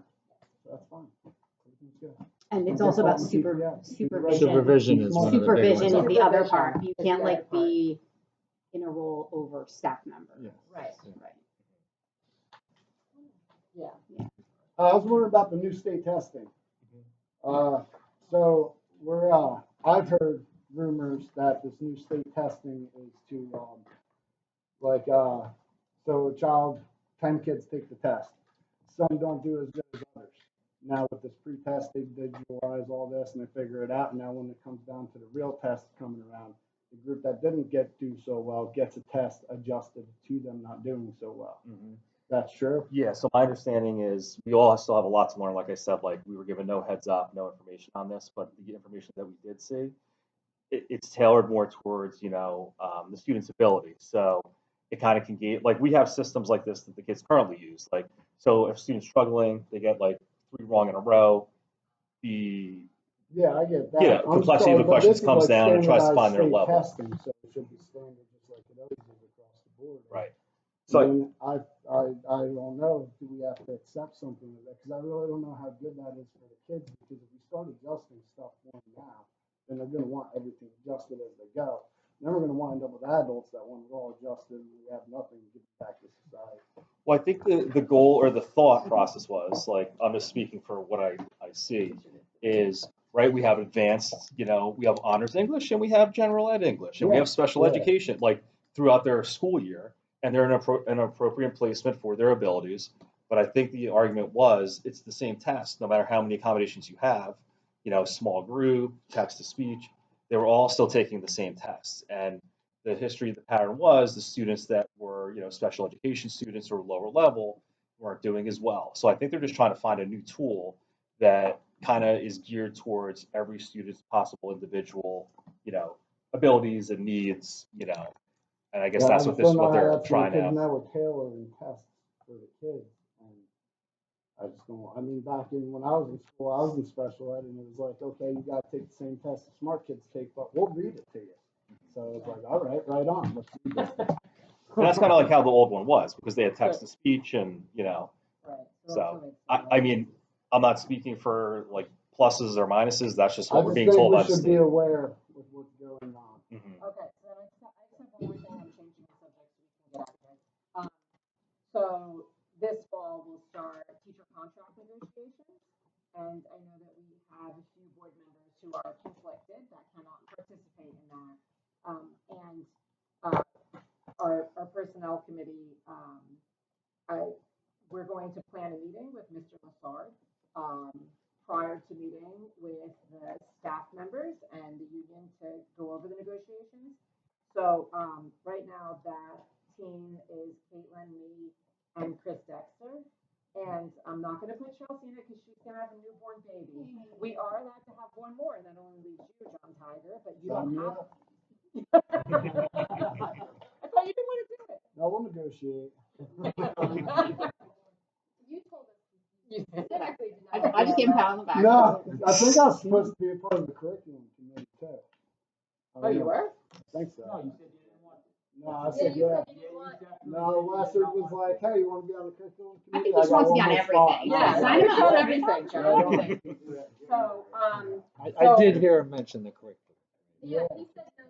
So that's fine. Everything's good. And it's Don't also get about caught in PTA. supervision. Supervision is one of the big Supervision ones. is the other Supervision part. You is can't the other like part. be in a role over staff member. Yeah. right, Right. yeah. I was wondering about the new state testing. So I've heard rumors that this new state testing is to, so a child, 10 kids take the test. Some don't do as good as others. Now with this pre-test, they digitalize all this and they figure it out. And now when it comes down to the real test coming around, the group that didn't do so well gets a test adjusted to them not doing so well. Mhm. That's true? Yeah, so my understanding is we all still have a lot to learn. Like I said, like we were given no heads up, no information on this, but the information that we did see, it's tailored more towards, the student's ability. So it kind of can gauge, like we have systems like this that the kids currently use. Like, so if a student's struggling, they get like 3 wrong in a row, Yeah, I get that. Yeah, complexity of the but questions this is comes like down and tries to find their standardized level. state testing, so it should be standard just like it always is across the board. right. So So I don't know, do we have to accept something like that? Because I really don't know how good that is for the kids, because if we start adjusting stuff for them now, then they're gonna want everything adjusted as they go. then we're gonna wind up with adults that want it all adjusted, and we have nothing to give back to society. Well, I think the goal or the thought process was, like, I'm just speaking for what I see, is, right, we have advanced, we have honors English and we have general ed English and we Yeah, have special yeah. education, like, throughout their school year, and they're an appropriate placement for their abilities. But I think the argument was, it's the same test, no matter how many accommodations you have, small group, text to speech, they were all still taking the same tests. And the history, the pattern was the students that were, special education students or lower level weren't doing as well. So I think they're just trying to find a new tool that kind of is geared towards every student's possible individual, abilities and needs, and I guess Yeah, that's I what just don't know how they're that's gonna, trying cause out. now we're tailoring tests for the kids, and I just don't, I mean, back in, when I was in school, I was in special ed, and it was like, okay, you gotta take the same test the smart kids take, but we'll read it to you. So it's like, all right, right on, let's do this. And that's kind of like how the old one was, because they had text to speech and, Right. so, I mean, I'm not speaking for like pluses or minuses, that's just I what we're just being think told we by the should be state. aware with what's going on. Mhm. Okay, so then I just have one more thing, I'm changing the subject so we can get out of here. So this fall, we'll start teacher contract negotiations. And I know that we have a few board members who are conflicted that cannot participate in that. And our personnel committee, we're going to plan a meeting with Mr. Lassard prior to meeting with the staff members and the union to go over the negotiations. So right now that team is Caitlin, me, and Chris Dexter. And I'm not going to put Chelsea in it because she's going to have a newborn baby. We are allowed to have one more, and that only leaves you, John Tiger, but you don't have. I thought you didn't want to do it. No, we'll negotiate. You told us. You specifically I just gave him a pat on the back. No, I think I was supposed to be a part of the curriculum committee too. Oh, you were? I think so. No, you said you didn't want. No, I Yeah, said, you yeah. said you didn't want. No, Lester was like, hey, you wanna be on the curriculum I committee? think he just got wants to be one on more spot. everything. Yeah, Sign him it's up. on everything, John. So, I did hear him mention the curriculum. Yeah, he said no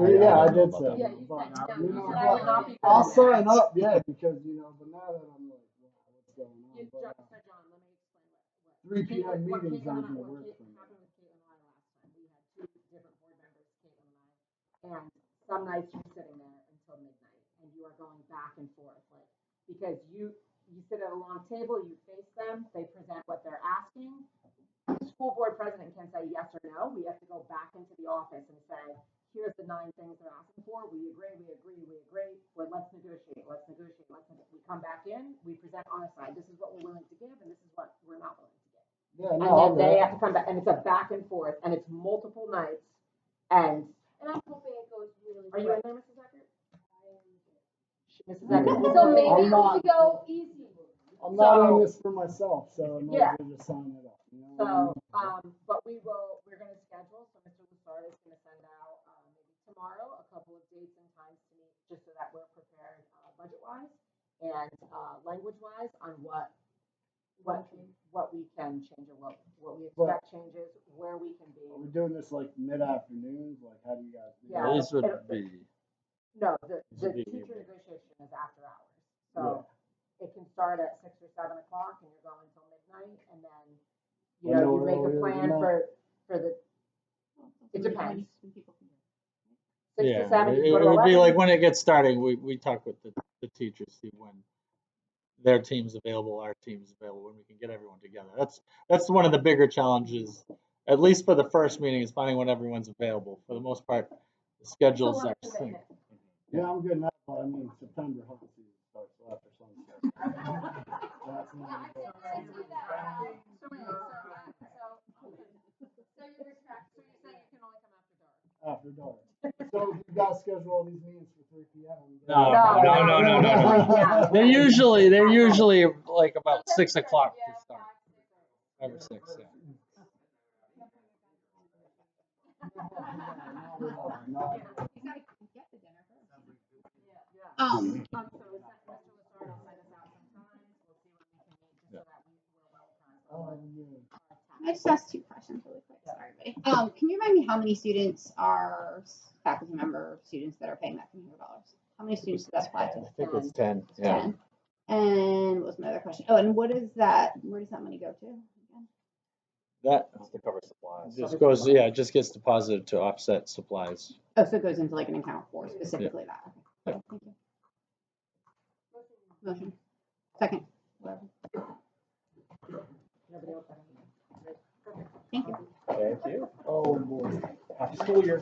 to negotiations. Yeah, I don't know did about say. that. Yeah, you but, said no. you You know, said I will not be but I'll doing that. sign up, yeah, because, but now that I'm like, wow, what's going on? You, But, so John, let me explain what 3 p.m. what meetings Caitlin aren't and I, gonna what work for me. happened with Caitlin and I last time. We had two different board members, Caitlin and I, and some nights you're sitting there until midnight, and you are going back and forth, like, because you sit at a long table, you face them, they present what they're asking. The school board president can say yes or no. We have to go back into the office and say, here's the 9 things they're asking for. We agree, we agree, we agree. Well, let's negotiate, let's negotiate, We come back in, we present on a side. This is what we're willing to give, and this is what we're not willing to give. Yeah, And no, then I'll do they it. have to come back, and it's a back and forth, and it's multiple nights. And And I'm hoping it goes really are you in quick. there, Mrs. Eckert? Mrs. Yeah. Eckert? So maybe I'm we not- could go easy. I'm not So- in this for myself, so I might Yeah. as well just sign it up. You know what I So, mean? but we're going to schedule, so Mr. Lassard is going to send out maybe tomorrow a couple of dates and times to meet, just so that we're prepared budget-wise and language-wise on what we can change or what we expect changes, where we can Are we be. doing this like mid-afternoons? Like, how do you guys do Yeah. it? These would be, No, the Should be teacher evening. negotiation is after hours. So it can start at 6 or 7 o'clock and you're going until midnight, and then, I know you make a earlier plan than for the, it depends. 6 yeah, to 7, it you go to would be 11. like when it gets starting, we talk with the teachers, see when their team's available, our team's available, when we can get everyone together. That's one of the bigger challenges, at least for the first meeting, is finding when everyone's available. For the most part, the schedules are synced. Yeah, I'm good now, but I mean, September hunting season starts after sunset. That's Yeah, not I good. can do that. So wait, So you retract. so you're saying you can only come after dark? After dark. So if you guys schedule all these meetings for 3 p.m. No. They're usually like about 6 o'clock to start. 5 or 6, yeah. So Mr. Lassard will send us out some times, we'll see when we can meet, just so that we're well timed. Oh, yeah. I just asked 2 questions really quick. Sorry, Sorry. Can you remind me how many students are faculty member students that are paying that $300? How many students does that apply to? I think it's 10. Yeah. 10. And what was my other question? Oh, and what is that? Where does that money go to? Again? That That's to cover supplies. just goes, yeah, it just gets deposited to offset supplies. Oh, so it goes into like an account for specifically that. Okay. Thank you. Motion. Second. Whatever. Nobody else? Have any? Thank you. Thank you. Oh, boy. Happy school year.